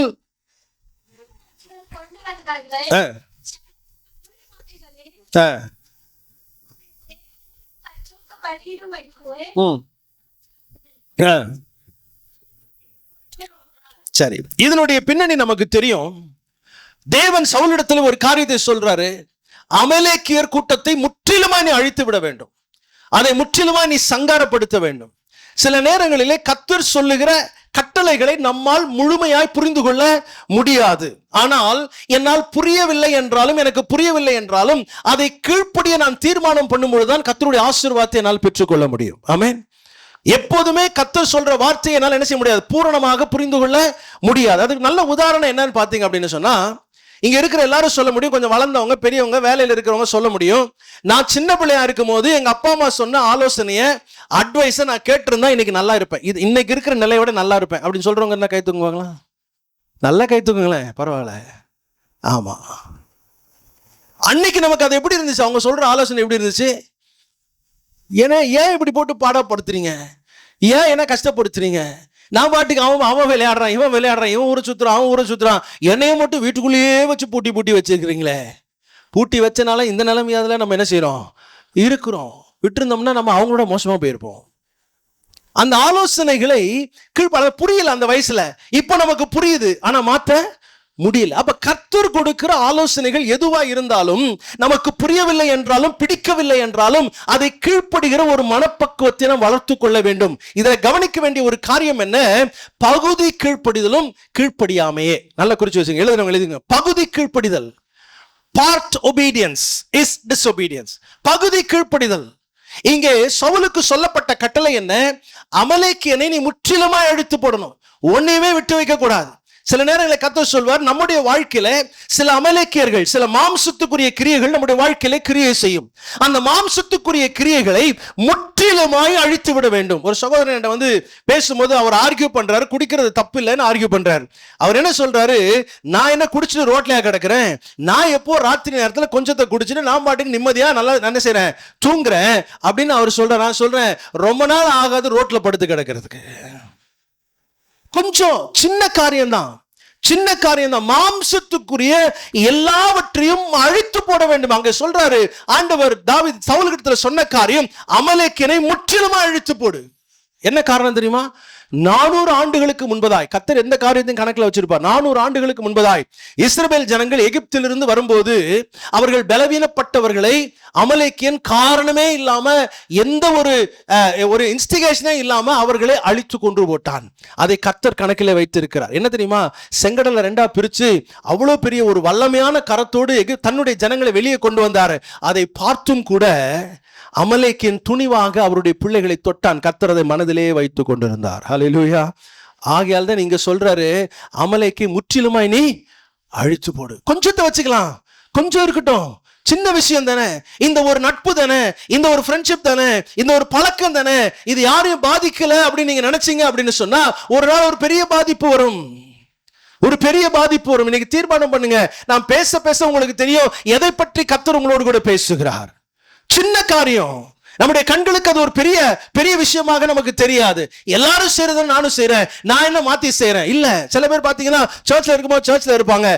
சரி, இதனுடைய பின்னணி நமக்கு தெரியும். தேவன் சவுலிடத்தில் ஒரு காரியத்தை சொல்றாரு, அமலேக்கியர் கூட்டத்தை முற்றிலுமாய் நீ அழித்து விட வேண்டும், அதை முற்றிலுமாய் நீ சங்காரப்படுத்த வேண்டும். சில நேரங்களிலே கர்த்தர் சொல்லுகிற கட்டளைகளை நம்மால் முழுமையாய் புரிந்து கொள்ள முடியாது. ஆனால் என்னால் புரியவில்லை என்றாலும், எனக்கு புரியவில்லை என்றாலும், அதை கீழ்ப்படிய நான் தீர்மானம் பண்ணும்பொழுதுதான் கர்த்தருடைய ஆசீர்வாதத்தை என்னால் பெற்றுக்கொள்ள முடியும். ஆமென். எப்போதுமே கர்த்தர் சொல்ற வார்த்தையை என்னால் என்ன செய்ய முடியாது? பூரணமாக புரிந்து கொள்ள முடியாது. அதுக்கு நல்ல உதாரணம் என்னன்னு பார்த்தீங்க அப்படின்னு சொன்னா, இங்க இருக்கிற எல்லாரும் சொல்ல முடியும், கொஞ்சம் வளர்ந்தவங்க பெரியவங்க வேலையில இருக்கிறவங்க சொல்ல முடியும். நான் சின்ன பிள்ளையா இருக்கும் போது எங்க அப்பா அம்மா சொன்ன ஆலோசனைய அட்வைஸை நான் கேட்டிருந்தா இன்னைக்கு நல்லா இருப்பேன், இது இன்னைக்கு இருக்கிற நிலையோட நல்லா இருப்பேன் அப்படின்னு சொல்றவங்க என்ன கை தூங்குவாங்களா? நல்லா கை தூக்குங்களேன், பரவாயில்ல. ஆமா, அன்னைக்கு நமக்கு அது எப்படி இருந்துச்சு? அவங்க சொல்ற ஆலோசனை எப்படி இருந்துச்சு? ஏன் இப்படி போட்டு பாடப்படுத்துறீங்க, ஏன் என்ன கஷ்டப்படுத்துறீங்க? நான் பாட்டுக்கு அவன் விளையாடுறான், இவன் விளையாடுறான், இவன் ஊரை சுத்துறான், அவன் ஊரை சுத்துறான், என்னைய மட்டும் வீட்டுக்குள்ளேயே வச்சு பூட்டி வச்சிருக்கிறீங்களே. பூட்டி வச்சனால இந்த நிலைமையாதுல நம்ம என்ன செய்யறோம்? இருக்கிறோம். விட்டுருந்தோம்னா நம்ம அவங்களோட மோசமா போயிருப்போம். அந்த ஆலோசனைகளை புரியல அந்த வயசுல, இப்ப நமக்கு புரியுது, ஆனா மாத்த முடியல. அப்ப கர்த்தர் கொடுக்கிற ஆலோசனைகள் எதுவா இருந்தாலும், நமக்கு புரியவில்லை என்றாலும் பிடிக்கவில்லை என்றாலும் அதை கீழ்ப்படுகிற ஒரு மனப்பக்குவத்தை நாம் வளர்த்து கொள்ள வேண்டும். இதை கவனிக்க வேண்டிய ஒரு காரியம் என்ன? பகுதி கீழ்ப்படிதலும் கீழ்ப்படியாமையே. நல்லா குறிச்சு வச்சுங்க, எழுதுங்க. பகுதி கீழ்ப்படிதல், பார்ட் ஒபீடியன்ஸ் இஸ் டிஸ்ஒபீடியன்ஸ். பகுதி கீழ்ப்படிதல். இங்கே சவுலுக்கு சொல்லப்பட்ட கட்டளை என்ன? அமலேக்கியனை நீ முற்றிலுமாய் அழித்து போடணும், ஒன்னையுமே விட்டு வைக்க கூடாது. சில நேரங்களில் கர்த்தர் சொல்வார், நம்முடைய வாழ்க்கையில சில அமலேக்கியர்கள், சில மாம்சத்துக்குரிய கிரியைகள் நம்முடைய வாழ்க்கையில கிரியை செய்யும். அந்த மாம்சத்துக்குரிய கிரியைகளை முற்றிலுமாய் அழித்து விட வேண்டும். ஒரு சகோதரன் வந்து பேசும்போது அவர் ஆர்கியூ பண்றாரு, குடிக்கிறது தப்பு இல்லைன்னு ஆர்கியூ பண்றாரு. அவர் என்ன சொல்றாரு? நான் என்ன குடிச்சிட்டு ரோட்லயா கிடக்குறேன், நான் எப்போ ராத்திரி நேரத்துல கொஞ்சத்தை குடிச்சிட்டு நான் பாட்டுக்கு நிம்மதியா நல்லா என்ன செய்றேன், தூங்குறேன் அப்படின்னு அவர் சொல்றாரு. நான் சொல்றேன், ரொம்ப நாள் ஆகாது ரோட்ல படுத்து கிடக்கிறதுக்கு. கொஞ்சம் சின்ன காரியம்தான், மாம்சத்துக்குரிய எல்லாவற்றையும் அழித்து போட வேண்டும். அங்க சொல்றாரு ஆண்டவர் தாவீது சவுலுகிட்ட சொன்ன காரியம், அமலேக்கியனை முற்றிலுமா அழித்து போடு. என்ன காரணம் தெரியுமா? 400 ஆண்டுகளுக்கு முன்பதாய், கர்த்தர் எந்த காரியத்தையும் கணக்கில் வச்சிருப்பார். 400 ஆண்டுகளுக்கு முன்பதாய் இஸ்ரவேல் ஜனங்கள் எகிப்திலிருந்து வரும்போது அவர்கள் பலவீனப்பட்டவர்களை அமலேக்கியன் காரணமே இல்லாம, எந்த ஒரு இன்ஸ்டிகேஷனே இல்லாம அவர்களை அழித்து கொன்று போட்டான். அதை கர்த்தர் கணக்கில் வைத்திருக்கிறார். என்ன தெரியுமா? செங்கடலை 2ஆ பிரிச்சு அவ்வளவு பெரிய ஒரு வல்லமையான கரத்தோடு தன்னுடைய ஜனங்களை வெளியே கொண்டு வந்தார். அதை பார்த்தும் கூட அமலேக்கின் துணிவாக அவருடைய பிள்ளைகளை தொட்டான். கர்த்தர் அதை மனதிலே வைத்துக் கொண்டிருந்தார். ஹல்லேலூயா. ஆகையால் தான் நீங்க சொல்றாரு, அமலேக்கை முற்றிலுமாய் நீ அழித்து போடு. கொஞ்சத்தை வச்சுக்கலாம், கொஞ்சம் இருக்கட்டும், சின்ன விஷயம் தானே, இந்த ஒரு நட்பு தானே, இந்த ஒரு ஃப்ரெண்ட்ஷிப் தானே, இந்த ஒரு பழக்கம் தானே, இது யாரையும் பாதிக்கல அப்படின்னு நீங்க நினைச்சீங்க அப்படின்னு சொன்னா ஒரு நாள் ஒரு பெரிய பாதிப்பு வரும். இன்னைக்கு தீர்மானம் பண்ணுங்க. நான் பேச உங்களுக்கு தெரியும் எதை பற்றி கர்த்தர் உங்களோடு கூட பேசுகிறார். சின்ன காரியம், நம்முடைய கண்களுக்கு அது ஒரு பெரிய விஷயமாக நமக்கு தெரியாது. எல்லாரும் செய்யறத நானும் செய்யறேன், நான் என்ன மாத்தி செய்யறேன் இல்ல. சில பேர் பாத்தீங்கன்னா சர்ச்ல இருக்கும்போது சர்ச்ல இருப்பாங்க,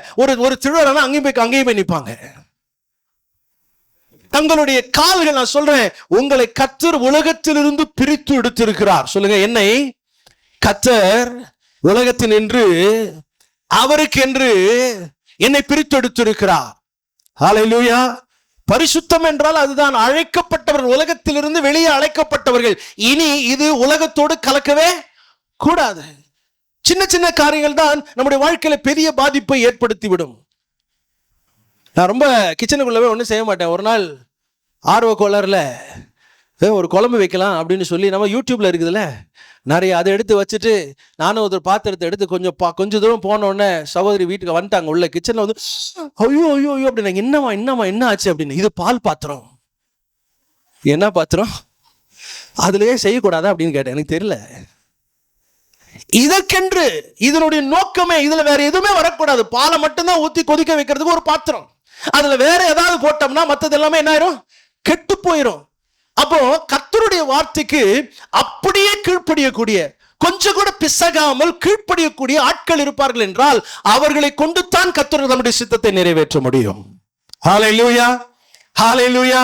ஒரு திருவிழா அங்கேயும் போய் நிற்பாங்க. தங்களுடைய கால்கள், நான் சொல்றேன், உங்களை கர்த்தர் உலகத்திலிருந்து பிரித்து எடுத்திருக்கிறார். சொல்லுங்க, என்னை கர்த்தர் உலகத்தில் நின்று அவருக்கென்று என்னை பிரித்து எடுத்திருக்கிறார். ஹல்லேலூயா. பரிசுத்தம் என்றால் அதுதான், அழைக்கப்பட்டவர்கள், உலகத்திலிருந்து வெளியே அழைக்கப்பட்டவர்கள். இனி இது உலகத்தோடு கலக்கவே கூடாது. சின்ன காரியங்கள் தான் நம்முடைய வாழ்க்கையில பெரிய பாதிப்பை ஏற்படுத்தி விடும். நான் ரொம்ப கிச்சனுக்குள்ளவே ஒன்றும் செய்ய மாட்டேன். ஒரு நாள் ஆர்வ கோளாறுல ஒரு குழம்பு வைக்கலாம் அப்படின்னு சொல்லி, நம்ம யூடியூப்ல இருக்குதுல்ல நிறைய, அதை எடுத்து வச்சுட்டு நானும் ஒரு பாத்திரத்தை எடுத்து கொஞ்சம் தூரம் போனோடனே சகோதரி வீட்டுக்கு வந்துட்டாங்க. உள்ள கிச்சன்ல வந்து ஐயோ அப்படின்னா, என்னம்மா என்ன ஆச்சு அப்படின்னு. இது பால் பாத்திரம். என்ன பாத்திரம்? அதுலயே செய்யக்கூடாதா அப்படின்னு கேட்டேன். எனக்கு தெரியல. இதற்கென்று இதனுடைய நோக்கமே, இதுல வேற எதுவுமே வரக்கூடாது. பாலை மட்டும்தான் ஊத்தி கொதிக்க வைக்கிறதுக்கு ஒரு பாத்திரம். அதுல வேற ஏதாவது போட்டோம்னா மற்றது எல்லாமே என்ன ஆயிரும்? கெட்டு போயிரும். அப்போ கர்த்தருடைய வார்த்தைக்கு அப்படியே கீழ்ப்படியக்கூடிய, கொஞ்சம் கூட பிசகாமல் கீழ்ப்படியக்கூடிய ஆட்கள் இருப்பார்கள் என்றால் அவர்களை கொண்டு தான் கர்த்தர் நம்முடைய சித்தத்தை நிறைவேற்ற முடியும். ஹல்லேலூயா, ஹல்லேலூயா.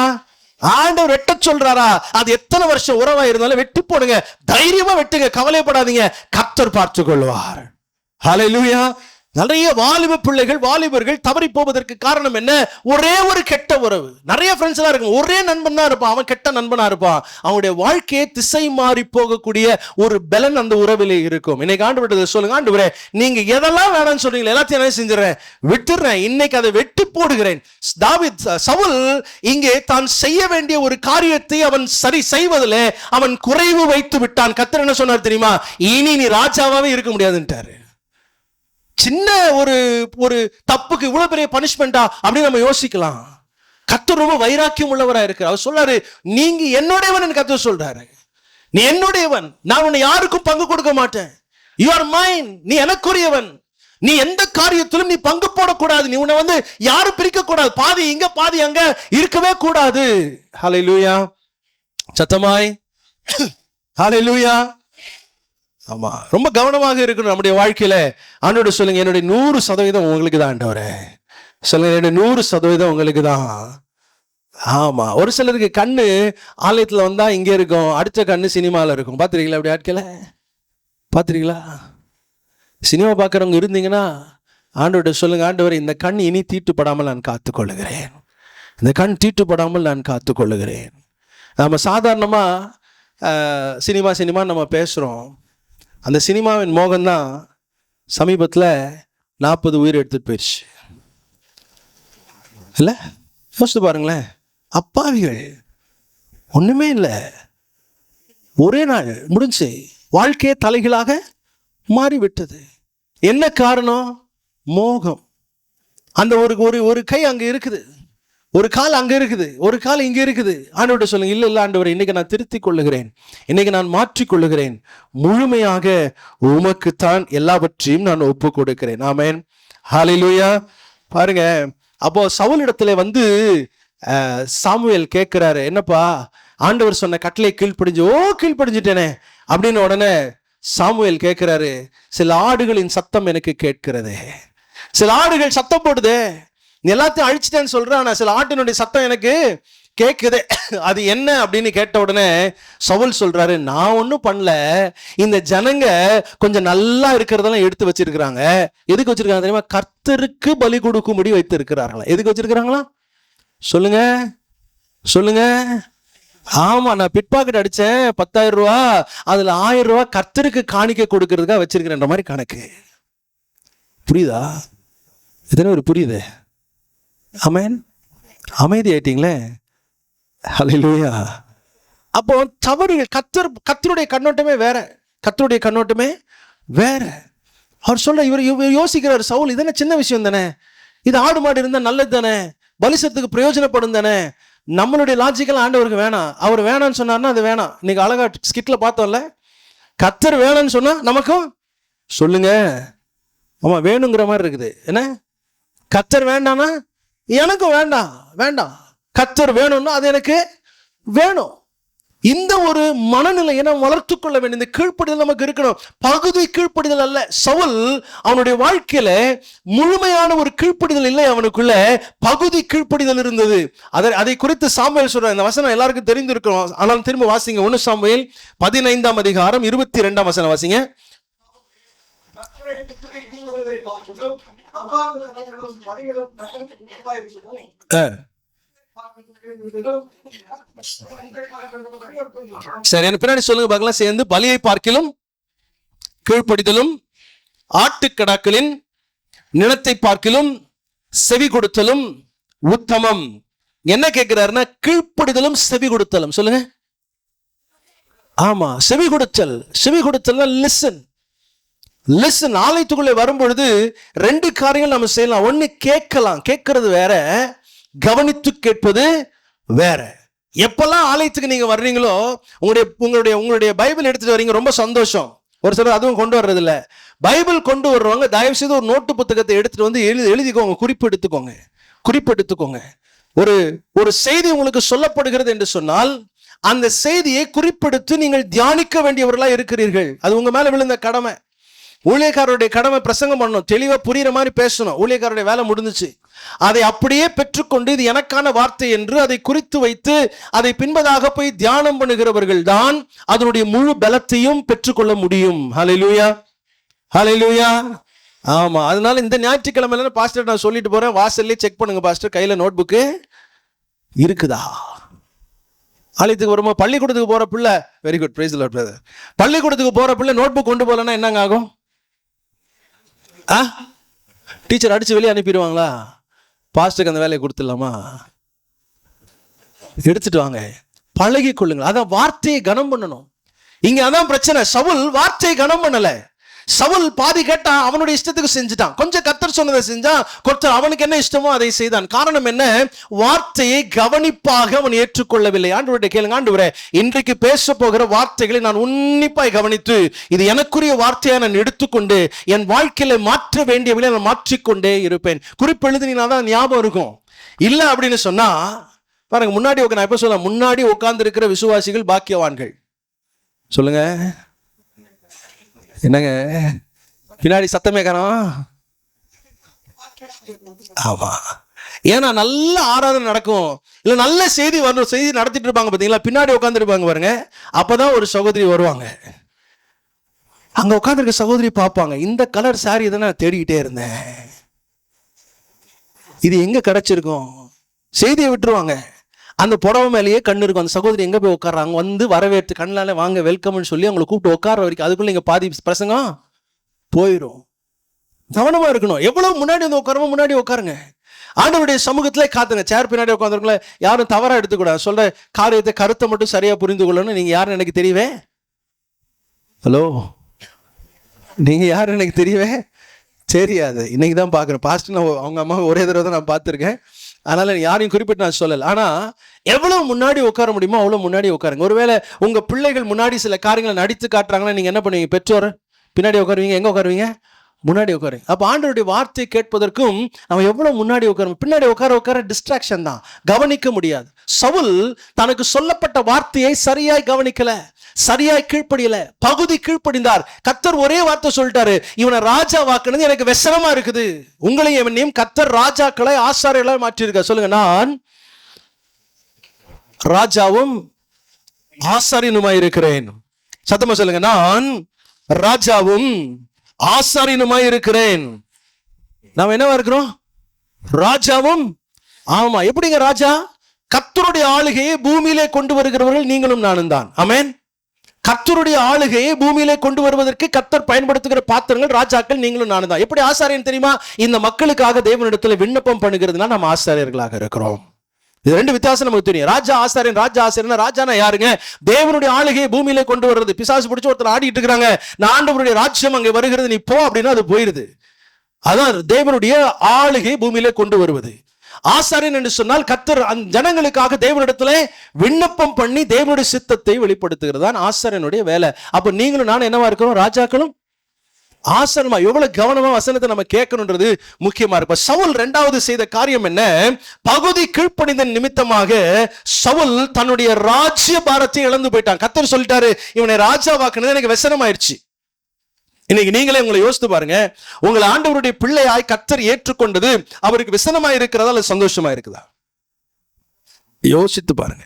ஆண்டவர் வெட்ட சொல்றாரா? அது எத்தனை வருஷம் உறவா இருந்தாலும் வெட்டி போடுங்க, தைரியமா வெட்டுங்க, கவலைப்படாதீங்க, கர்த்தர் பார்த்து கொள்வார். ஹல்லேலூயா. நிறைய வாலிப பிள்ளைகள், வாலிபர்கள் தவறி போவதற்கு காரணம் என்ன? ஒரே ஒரு கெட்ட உறவு. நிறைய ஃப்ரெண்ட்ஸ் எல்லாம் இருக்கும், ஒரே நண்பன் தான் இருப்பான், அவன் கெட்ட நண்பனா இருப்பான். அவனுடைய வாழ்க்கையை திசை மாறி போகக்கூடிய ஒரு பலன் அந்த உறவிலே இருக்கும். இன்னைக்கு ஆண்டவரே சொல்லுங்க, ஆண்டவரே நீங்க எதெல்லாம் வேணாம்னு சொல்றீங்களா, எல்லாத்தையும் என்ன செஞ்சிடறேன், விட்டுறேன், இன்னைக்கு அதை வெட்டி போடுகிறேன். சவுல் இங்கே தான் செய்ய வேண்டிய ஒரு காரியத்தை அவன் சரி செய்வதில் அவன் குறைவு வைத்து விட்டான். கர்த்தர் என்ன சொன்னார் தெரியுமா? இனி நீ ராஜாவாவே இருக்க முடியாதுன்ட்டாரு. சின்ன ஒரு ஒரு தப்புக்கு இவ்வளவு பெரிய பனிஷ்மெண்டா அப்படின்னு நம்ம யோசிக்கலாம். கர்த்தர் ரொம்ப வைராக்கியம் உள்ளவரா இருக்கிறார். அவர் சொல்றாரு, நீங்க என்னுடையவன். கர்த்தர் சொல்றாரு, நீ என்னுடையவன், நான் உன்னை யாருக்கும் பங்கு கொடுக்க மாட்டேன். யூ ஆர் மைன், நீ எனக்குரியவன். நீ எந்த காரியத்திலும் நீ பங்கு போடக்கூடாது. நீ உன்னை வந்து யாரும் பிரிக்க கூடாது. பாதி இங்க பாதி அங்க இருக்கவே கூடாது. ஹல்லேலூயா. சத்தமாய் ஹல்லேலூயா. ஆமா, ரொம்ப கவனமாக இருக்கணும் நம்முடைய வாழ்க்கையில. ஆண்டவரே சொல்லுங்க, என்னுடைய 100% உங்களுக்கு தான் ஆண்டவரே. சொல்லுங்க, என்னுடைய 100% உங்களுக்கு தான். ஆமா, ஒரு சிலருக்கு கண்ணு ஆலயத்துல வந்தா இங்க இருக்கும், அடுத்த கண்ணு சினிமால இருக்கும். பாத்துறீங்களா அப்படி ஆட்களை? பாத்துறீங்களா? சினிமா பார்க்குறவங்க இருந்தீங்கன்னா ஆண்டவர்கிட்ட சொல்லுங்க, ஆண்டவரே இந்த கண் இனி தீட்டுப்படாமல் நான் காத்துக்கொள்ளுகிறேன். இந்த கண் தீட்டுப்படாமல் நான் காத்துக்கொள்ளுகிறேன். நம்ம சாதாரணமாக சினிமா நம்ம பேசுகிறோம். அந்த சினிமாவின் மோகம்தான் சமீபத்தில் 40 உயிர் எடுத்துட்டு போயிடுச்சு. இல்லை, யோசித்து பாருங்களேன். அப்பாவிகள் ஒன்றுமே இல்லை, ஒரே நாள் முடிஞ்சு வாழ்க்கையே தலைகளாக மாறிவிட்டது. என்ன காரணம்? மோகம். அந்த ஒரு கை அங்கே இருக்குது, ஒரு கால் அங்கே இருக்குது, ஒரு கால் இங்கே இருக்குது. ஆண்டவர்கிட்ட சொல்லுங்க, இல்லை இல்லை ஆண்டவரே, இன்னைக்கு நான் திருத்திக் கொள்ளுகிறேன், இன்னைக்கு நான் மாற்றிக்கொள்ளுகிறேன், முழுமையாக உமக்குத்தான் எல்லாவற்றையும் நான் ஒப்பு கொடுக்கிறேன். ஆமென், ஹல்லேலூயா. பாருங்க, அப்போ சவுலிடத்துல வந்து சாமுவேல் கேட்கிறாரு, என்னப்பா ஆண்டவர் சொன்ன கட்டளை கீழ்ப்படிஞ்சிட்டேனே அப்படின்னு. உடனே சாமுவேல் கேட்கிறாரு, சில ஆடுகளின் சத்தம் எனக்கு கேட்கிறது. சில ஆடுகள் சத்தம் போடுது, நீ எல்லாத்தையும் அழிச்சிட்டேன்னு சொல்ற, ஆனா சில ஆட்டினுடைய சத்தம் எனக்கு கேட்குது, அது என்ன அப்படின்னு கேட்ட உடனே சவுல் சொல்றாரு, நான் ஒன்றும் பண்ணல, இந்த ஜனங்க கொஞ்சம் நல்லா இருக்கிறதெல்லாம் எடுத்து வச்சிருக்கிறாங்க. எதுக்கு வச்சிருக்காங்க தெரியுமா? கர்த்தருக்கு பலி கொடுக்கும்படி வைத்து இருக்கிறார்களா? எதுக்கு வச்சிருக்கிறாங்களா? சொல்லுங்க சொல்லுங்க. ஆமா, நான் பிட் பாக்கெட் அடிச்சேன், 10,000 ரூபா, அதுல 1000 ரூபா கர்த்தருக்கு காணிக்கை கொடுக்கறதுக்காக வச்சிருக்கிறேன்ற மாதிரி கணக்கு. புரியுதா? இதனை ஒரு புரியுது? ஆமென். அமைதி ஆயிட்டீங்களே. ஹல்லேலூயா. அப்போ தவறுகள், கர்த்தருடைய கண்ணோட்டமே வேற, கர்த்தருடைய கண்ணோட்டமே வேற. அவர் சொல்ற, இவர் யோசிக்கிறார், சவுல் இதென்ன சின்ன விஷயம் தானே, இது ஆடு மாடு இருந்தா நல்லது தானே, பலிசத்துக்கு பிரயோஜனப்படும் தானே. நம்மளுடைய லாஜிக்கல் ஆண்டவருக்கு வேணாம். அவர் வேணான்னு சொன்னார்னா அது வேணாம். இன்னைக்கு அழகா ஸ்கிட்ல பார்த்தோம்ல, கர்த்தர் வேணான்னு சொன்னா நமக்கும் சொல்லுங்க ஆமா வேணுங்கிற மாதிரி இருக்குது. என்ன, கர்த்தர் வேண்டானா எனக்கும் வேண்டாம், கர்த்தர் வேணும்னா அது எனக்கு வேணும். இந்த ஒரு மனநிலையை நாம் வளர்த்து கொள்ள வேண்டும். இந்த கீழ்ப்படிதல் நமக்கு இருக்கணும். பகுதி கீழ்ப்படிதல் அல்ல. சவுல் அவனுடைய வாழ்க்கையில முழுமையான ஒரு கீழ்ப்படிதல் இல்லை, அவனுக்குள்ள பகுதி கீழ்ப்படிதல் இருந்தது. அதை குறித்து சாமுவேல் சொல்ற இந்த வசனம் எல்லாருக்கும் தெரிந்திருக்கும். ஆனாலும் திரும்ப வாசிங்க. 1 சாமுவேல் 15ஆம் அதிகாரம் 22ஆம் வசனம் வாசிங்க. சரி, எனக்கு பின்னாடி சொல்லுங்க பார்க்கலாம் சேர்ந்து. பலியை பார்க்கிலும் கீழ்ப்படிதலும், ஆட்டுக்கடாக்களின் நிலத்தை பார்க்கிலும் செவி கொடுத்தலும் உத்தமம். என்ன கேட்கிறாருன்னா, கீழ்ப்படிதலும் செவி கொடுத்தலும். சொல்லுங்க. ஆமா, செவி கொடுத்தல் லிசன். ஆலயத்துக்குள்ளே வரும்பொழுது 2 காரியங்கள் நம்ம செய்யலாம். ஒண்ணு கேட்கலாம், கேட்கறது வேற, கவனித்து கேட்பது வேற. எப்பெல்லாம் ஆலயத்துக்கு நீங்க வர்றீங்களோ, உங்களுடைய பைபிள் எடுத்துட்டு வர்றீங்க, ரொம்ப சந்தோஷம். ஒரு சிலர் அதுவும் கொண்டு வர்றது இல்ல. பைபிள் கொண்டு வர்றவங்க தயவு செய்து ஒரு நோட்டு புத்தகத்தை எடுத்துட்டு வந்து எழுதிக்கோங்க, குறிப்பு எடுத்துக்கோங்க. ஒரு செய்தி உங்களுக்கு சொல்லப்படுகிறது என்று சொன்னால், அந்த செய்தியை குறிப்பெடுத்து நீங்கள் தியானிக்க வேண்டியவர்களா இருக்கிறீர்கள். அது உங்க மேல விழுந்த கடமை. ஊழியக்காரருடைய கடமை பிரசங்கம் பண்ணணும், தெளிவா புரியுற மாதிரி பேசணும். ஊழியக்காரருடைய வேலை முடிஞ்சிச்சு. அதை அப்படியே பெற்றுக்கொண்டு இது எனக்கான வார்த்தை என்று அதை குறித்து வைத்து அதை பின்பதாக போய் தியானம் பண்ணுகிறவர்கள் தான் அதனுடைய முழு பலத்தையும் பெற்றுக்கொள்ள முடியும். ஹல்லேலூயா, ஹல்லேலூயா. ஆமா, அதனால இந்த ஞாயிற்றுக்கிழமையில பாஸ்டர் நான் சொல்லிட்டு போறேன், வாசல்லே செக் பண்ணுங்க பாஸ்டர், கையில நோட் புக்கு இருக்குதா. ஆலயத்துக்கு வருமா, பள்ளிக்கூடத்துக்கு போற பிள்ளை, very good, praise the Lord brother. பள்ளிக்கூடத்துக்கு போற பிள்ளை நோட் புக் கொண்டு போகலன்னா என்னங்க ஆகும்? டீச்சர் அடிச்சு வெளியே அனுப்பிடுவாங்களா? பாஸ்டருக்கு அந்த வேலையை கொடுத்துடலாமா? எடுத்துட்டு வாங்க, பழகி கொள்ளுங்க. அதான் வார்த்தையை கனம் பண்ணணும். இங்க அதான் பிரச்சனை. சவுல் வார்த்தையை கனம் பண்ணல. சவுல் பாதி கேட்டா அவனுடைய இஷ்டத்துக்கு செஞ்சுட்டான். கொஞ்சம் கர்த்தர் சொன்னதை செஞ்சான். கர்த்தர் அவனுக்கு என்ன இஷ்டமோ அதை செய்தான். காரணம் என்ன? வார்த்தையை கவனிப்பாக அவன் ஏற்றுக்கொள்ளவில்லை. ஆண்டவருடைய கேளுங்க, ஆண்டவரே இன்றைக்கு பேச போகிற வார்த்தைகளை நான் உன்னிப்பாய் கவனித்து இது எனக்குரிய வார்த்தையை நான் எடுத்துக்கொண்டு என் வாழ்க்கையில மாற்ற வேண்டியவர்களை நான் மாற்றிக்கொண்டே இருப்பேன். குறிப்பெழுதினா தான் ஞாபகம் இருக்கும். இல்லை அப்படின்னு சொன்னா பாருங்க, முன்னாடி நான் எப்ப சொல்ல, முன்னாடி உட்கார்ந்து இருக்கிற விசுவாசிகள் பாக்கியவான்கள். சொல்லுங்க, என்னங்க பின்னாடி சத்தமே காணோம்? ஆமா, ஏன்னா நல்ல ஆராதனை நடக்கும், இல்ல நல்ல செய்தி வரணும், செய்தி நடத்திட்டு இருப்பாங்க பாத்தீங்களா, பின்னாடி உட்கார்ந்து இருப்பாங்க பாருங்க. அப்பதான் ஒரு சகோதரி வருவாங்க. அங்க உட்கார்ந்துருக்க சகோதரி பார்ப்பாங்க, இந்த கலர் சாரி இதை நான் தேடிக்கிட்டே இருந்தேன், இது எங்க கிடைச்சிருக்கும். செய்தியை விட்டுருவாங்க. அந்த புடவை மேலேயே கண்ணு இருக்கும். அந்த சகோதரி எங்க போய் உட்கார்றாங்க, வந்து வரவேற்று கண்ணால வாங்க வெல்கம்னு சொல்லி அவங்களை கூப்பிட்டு உட்கார வரைக்கும் அதுக்குள்ள இங்க பாதி பிரசங்கம் போயிடும். கவனமா இருக்கணும். எவ்வளவு முன்னாடி வந்து உட்காரமோ முன்னாடி உட்காருங்க. ஆண்டவருடைய சமூகத்திலே காத்துங்க. சேர் பின்னாடி உட்காந்துருக்கல யாரும் தவறா எடுத்துக்கூடாது. சொல்ற காரியத்தை கருத்தை மட்டும் சரியா புரிந்து கொள்ளணும். நீங்க யாருன்னு எனக்கு தெரியவே, ஹலோ, நீங்க யாருன்னு எனக்கு தெரியவே தெரியாது. இன்னைக்கு தான் பார்க்குறேன். பாஸ்ட் நான் அவங்க அம்மா ஒரே தடவை தான் நான் பார்த்துருக்கேன். அதனால யாரையும் குறிப்பிட்டு நான் சொல்லலை. ஆனா எவ்வளவு முன்னாடி உட்கார முடியுமோ அவ்வளவு முன்னாடி உட்காருங்க. ஒருவேளை உங்க பிள்ளைகள் முன்னாடி சில காரியங்களை நடித்து காட்டுறாங்கன்னா நீங்க என்ன பண்ணுவீங்க? பெற்றோர் பின்னாடி உட்காருவீங்க. எங்க உட்காருவீங்க? முன்னாடி உட்காருங்க. அப்ப ஆண்டவருடைய வார்த்தை கேட்பதற்கும் நம்ம எவ்வளவு முன்னாடி உட்காரும். பின்னாடி உட்கார டிஸ்ட்ராக்ஷன் தான், கவனிக்க முடியாது. சவுல் தனக்கு சொல்லப்பட்ட வார்த்தையை சரியாய் கவனிக்கல, சரியாய் கீழ்ப்படியல, பகுதி கீழ்ப்படிந்தார். கர்த்தர் ஒரே வார்த்தை சொல்லிட்டாரு, இவனை ராஜா வாக்குனது எனக்கு வெசனமா இருக்குது. உங்களையும் என்னையும் கர்த்தர் ராஜாக்களை ஆசாரியர்களை மாற்றியிருக்க. சொல்லுங்க, நான் ராஜாவும் ஆசாரியனுமாய் இருக்கிறேன். சத்தமா சொல்லுங்க, நான் ராஜாவும் ஆசாரியனுமாய் இருக்கிறேன். நாம என்னவா இருக்கிறோம்? ராஜாவும். ஆமா, எப்படிங்க ராஜா? கர்த்தருடைய ஆளுகையை பூமியிலே கொண்டு வருகிறவர்கள் நீங்களும் நானும் தான். ஆமென். கர்த்தருடைய ஆளுகையை பூமியிலே கொண்டு வருவதற்கு கர்த்தர் பயன்படுத்துகிற பாத்திரங்கள் ராஜாக்கள் நீங்களும் நானும் தான். எப்படி ஆசாரியன் தெரியுமா? இந்த மக்களுக்காக தேவனிடத்துல விண்ணப்பம் பண்ணுகிறதுனா நம்ம ஆசாரியர்களாக இருக்கிறோம். இது ரெண்டு வித்தியாசம் நமக்கு தெரியும். ராஜா ஆசாரியன். ராஜா ஆசாரியன், ராஜானா யாருங்க? தேவனுடைய ஆளுகையை பூமியிலே கொண்டு வர்றது. பிசாசு பிடிச்சு ஒருத்தர் ஆடிட்டு இருக்கிறாங்க, நான் ஆண்டவருடைய ராஜ்யம் அங்கே வருகிறது, நீ போ அப்படின்னா அது போயிருது. அதான் தேவனுடைய ஆளுகை பூமியிலே கொண்டு வருவது. ஆசாரியன் என்று சொன்னால் கர்த்தர் அந்த ஜனங்களுக்காக தேவனிடத்திலே விண்ணப்பம் பண்ணி தேவனுடைய சித்தத்தை வெளிப்படுத்துகிறது தான் ஆசாரியனுடைய வேலை. அப்ப நீங்களும் நானும் என்னவா இருக்கிறோம்? ராஜாக்களும் ஆசனமா. எவ்வளவு கவனமா வசனத்தை நம்ம கேட்கணும்ன்றது முக்கியமா இருக்கு. சவுல் இரண்டாவது செய்த காரியம் என்ன? பகுதி கீழ்ப்படிந்த நிமித்தமாக சவுல் தன்னுடைய ராஜ்ய பாரத்தை இழந்து போயிட்டான். கர்த்தர் சொல்லிட்டாரு, இவனை ராஜாவாக்குனது எனக்கு வெசனமாயிருச்சு. இன்னைக்கு நீங்களே உங்களை யோசித்து பாருங்க, உங்களை ஆண்டவருடைய பிள்ளையாய் கர்த்தர் ஏற்றுக்கொண்டது அவருக்கு விசனமா இருக்கிறதா அல்ல சந்தோஷமா இருக்குதா? யோசித்து பாருங்க.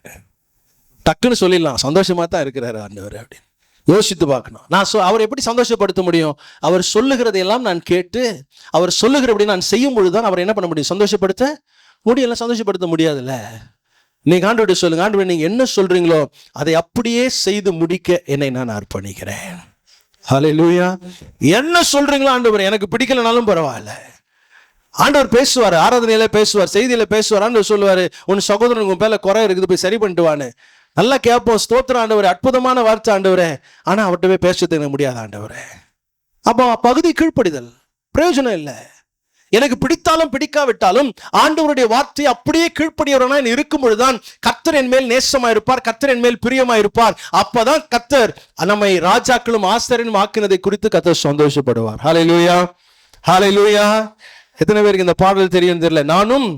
டக்குன்னு சொல்லிடலாம், சந்தோஷமா தான் இருக்கிறாரு ஆண்டவர் அப்படின்னு. யோசித்து பார்க்கணும். அவர் எப்படி சந்தோஷப்படுத்த முடியும்? அவர் சொல்லுகிறதையெல்லாம் நான் கேட்டு அவர் சொல்லுகிறபடி நான் செய்யும் பொழுதுதான் அவர் என்ன பண்ண முடியும்? சந்தோஷப்படுத்த முடியல. சந்தோஷப்படுத்த முடியாதுல்ல. நீங்க ஆண்டவர்கிட்ட சொல்லுங்க, ஆண்டவர் நீங்க என்ன சொல்றீங்களோ அதை அப்படியே செய்து முடிக்க என்னை நான் அர்ப்பணிக்கிறேன். ஹல்லேலூயா. என்ன சொல்றீங்களோ ஆண்டவர், எனக்கு பிடிக்கலனாலும் பரவாயில்ல. ஆண்டவர் பேசுவார், ஆராதனையில பேசுவார், செய்தியில பேசுவார். ஆண்டவர் சொல்லுவாரு, உன் சகோதரன் உன் பேர்ல குறை இருக்குது, போய் சரி பண்ணிட்டு வான்னு. நல்லா கேட்போம், ஸ்தோத்திரம் ஆண்டவரே, அற்புதமான வார்த்தை ஆண்டவரே. ஆனா அவர்கிட்ட போய் பேசுறது எனக்கு முடியாது ஆண்டவரே. அப்போ பகுதி கீழ்ப்படிதல் பிரயோஜனம் இல்லை. எனக்கு பிடித்தாலும் பிடிக்காவிட்டாலும் ஆண்டவருடைய வார்த்தை அப்படியே கீழ்ப்படியவரனா இருக்கும் பொழுதுதான் கர்த்தர் என் மேல் நேசமா இருப்பார், கர்த்தர் என் மேல் பிரியமா இருப்பார். அப்பதான் கர்த்தர் நம்மை ராஜாக்களும் ஆசாரியனும் ஆக்கினதை குறித்து கர்த்தர் சந்தோஷப்படுவார். ஹல்லேலூயா, ஹல்லேலூயா. எத்தனை பேருக்கு இந்த பாடல் தெரியும் தெரியல? நானும்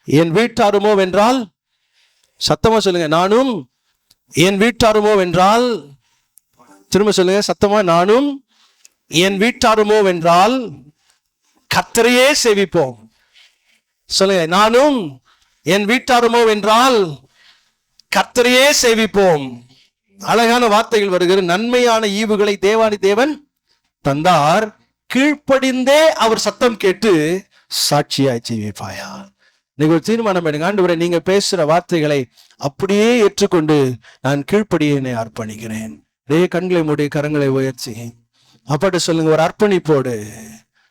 என் வீட்டாருமோ வென்றால், சத்தமா சொல்லுங்க, நானும் என் வீட்டாருமோ வென்றால், திரும்ப சொல்லுங்க சத்தமா, நானும் என் வீட்டாருமோ வென்றால் கர்த்தரையே சேவிப்போம். சொல்லுங்க, நானும் என் வீட்டாருமோ வென்றால் கர்த்தரையே சேவிப்போம். அழகான வார்த்தைகள் வருகிறது. நன்மையான ஈவுகளை தேவாதி தேவன் தந்தார், கீழ்ப்படிந்தே அவர் சத்தம் கேட்டு சாட்சியாய் ஜீவிப்பாயா. நீங்க ஒரு தீர்மானம் எடுங்க, ஆண்டவரே நீங்க பேசுற வார்த்தைகளை அப்படியே ஏற்றுக்கொண்டு நான் கீழ்ப்படியே என்னை அர்ப்பணிக்கிறேன். கண்களை மூடி கரங்களை உயர்ச்சி அப்பாட்ட சொல்லுங்க, ஒரு அர்ப்பணிப்போடு.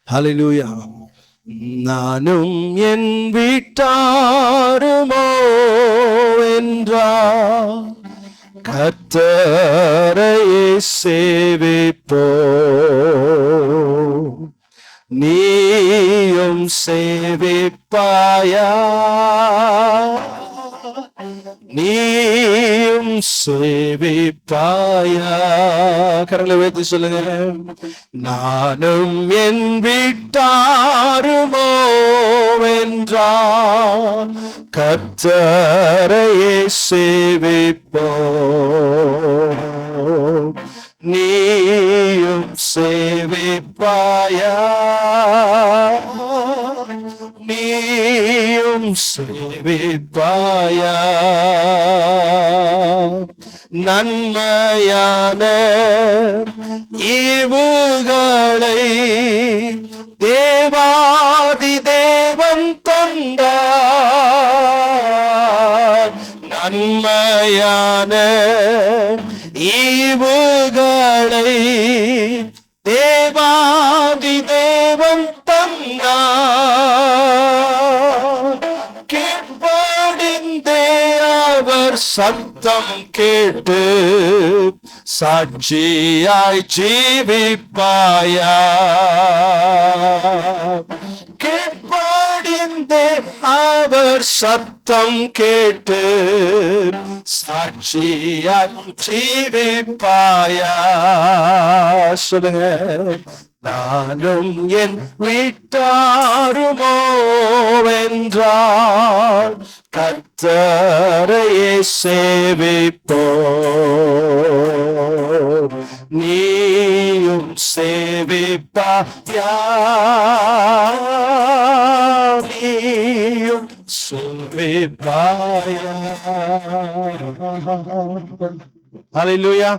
ஹல்லேலூயா. நானும் என் வீட்டாருமோ என்றால் கர்த்தரையே சேவிப்போம். சேவிப்பாயா, நீயும் சேவிப்பாயா. கரங்களை உயர்த்தி சொல்லுங்க. நானும் என் வீட்டாருமோ வென்றால் கர்த்தரையே சேவிப்போம், நீயும் சேவிப்பாயா, நீயும் சேவிப்பாயா. நன்மையான ஈவுகளை தேவாதி தேவன் தந்தார், நன்மையான ஈவுகளை தேவாதி தேவன் தந்தார். கீழ்ப்படிந்தே அவர் சத்தம் கேட்டு சாட்சியாய் ஜீவிப்பாயா, கீழ்ப்படிந்தே அவர் சத்தம் கேட்டு சாட்சியாய் ஜீவிப்பாயா. சொல்லுங்க. நானும் என் வீட்டாருமோ வென்றால் கர்த்தரையே சேவிப்போம், நீயும் சேவிப்பாயா, நீயும் சேவிப்பாயா. ஹல்லேலூயா,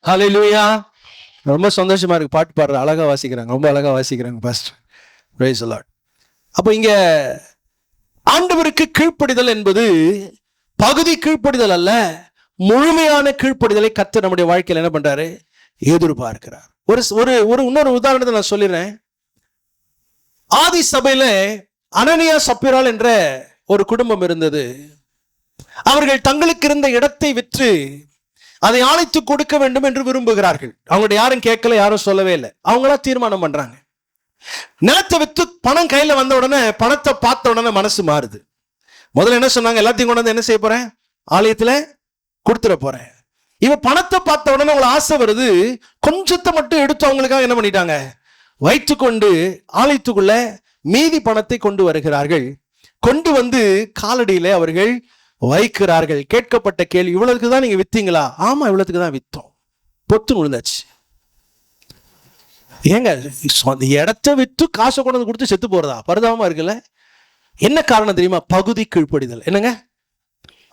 ஹல்லேலூயா. ரொம்ப சந்தோஷமா இருக்கு. பாட்டு பாடுற அழகா வாசிக்கிறாங்க, ரொம்ப அழகா வாசிக்கிறாங்க பாஸ்டர். Praise the Lord. அப்போ இங்க ஆண்டவருக்கு கீழ்ப்படிதல் என்பது பகுதி கீழ்ப்படிதல் அல்ல, முழுமையான கீழ்ப்படிதலை கர்த்தர் நம்முடைய வாழ்க்கையில் என்ன பண்றாரு, எதிர்பார்க்கிறார். இன்னொரு உதாரணத்தை நான் சொல்லிடுறேன். ஆதி சபையில அனனியா சப்பீராள் என்ற ஒரு குடும்பம் இருந்தது. அவர்கள் தங்களுக்கு இருந்த இடத்தை விற்று அதை ஆணைத்து கொடுக்க வேண்டும் என்று விரும்புகிறார்கள். அவங்கள்ட்ட யாரும் கேட்கல, யாரும் சொல்லவே இல்லை. அவங்களா தீர்மானம் பண்றாங்க. நிலத்தை வித்து பணம் கையில வந்த உடனே, பணத்தை பார்த்த உடனே மனசு மாறுது. முதல்ல என்ன சொன்னாங்க, எல்லாத்தையும் கொண்டு வந்து என்ன செய்ய போறேன், ஆலயத்துல கொடுத்துட போறேன். இவ பணத்தை பார்த்த உடனே அவங்களுக்கு ஆசை வருது. கொஞ்சத்தை மட்டும் எடுத்து அவங்களுக்காக என்ன பண்ணிட்டாங்க, வைத்து கொண்டு ஆலயத்துக்குள்ள மீதி பணத்தை கொண்டு வருகிறார்கள். கொண்டு வந்து காலடியில அவர்கள் வைக்கிறார்கள். கேட்கப்பட்ட கேள்வி, இவ்வளவுக்கு தான் நீங்க வித்தீங்களா? ஆமா, இவ்வளவுக்கு தான் வித்தோம். பொத்து விழுந்தாச்சு. ஏங்க, இடத்த வித்து காசை கொண்டு வந்து கொடுத்து செத்து போறதா? பரிதாபமா இருக்குல்ல. என்ன காரணம் தெரியுமா? பகுதி கீழ்ப்படிதல். என்னங்க?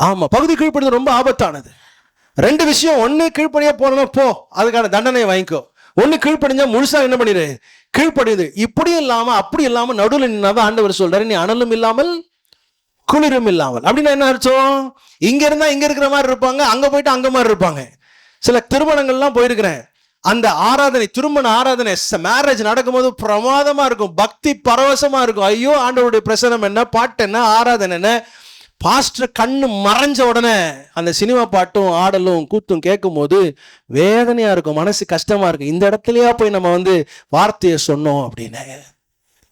ஆமா, பகுதி கீழ்ப்படிதல் ரொம்ப ஆபத்தானது. ரெண்டு விஷயம். ஒண்ணு, கீழ்ப்படியா போறனா போ, அதுக்கான தண்டனையை வாங்கிக்கோ. ஒண்ணு, கீழ்ப்படிஞ்சா முழுசா என்ன பண்ணிடு, கீழ்ப்படியுது. இப்படி இல்லாம அப்படி இல்லாம நடுவில் நின்னாதான் ஆண்டவர் சொல்றாரு, நீ அனலும் இல்லாமல் குளிரும் இல்லாமல். அப்படின்னா என்ன அர்த்தம்? இங்க இருந்தா இங்க இருக்கிற மாதிரி இருப்பாங்க, அங்க போயிட்டு அங்க மாதிரி இருப்பாங்க. சில திருமணங்கள்லாம் போயிருக்கிறேன். அந்த ஆராதனை, திருமண ஆராதனை, மேரேஜ் நடக்கும்போது பிரமாதமா இருக்கும், பக்தி பரவசமா இருக்கும். ஐயோ, ஆண்டவருடைய பிரசனம் என்ன, பாட்டு என்ன, ஆராதனை என்ன. பாஸ்டர் கண்ணு மறைஞ்ச உடனே அந்த சினிமா பாட்டும் ஆடலும் கூத்தும் கேட்கும் போது வேதனையா இருக்கும், மனசு கஷ்டமா இருக்கும். இந்த இடத்துலயா போய் நம்ம வார்த்தையை சொன்னோம் அப்படின்னு.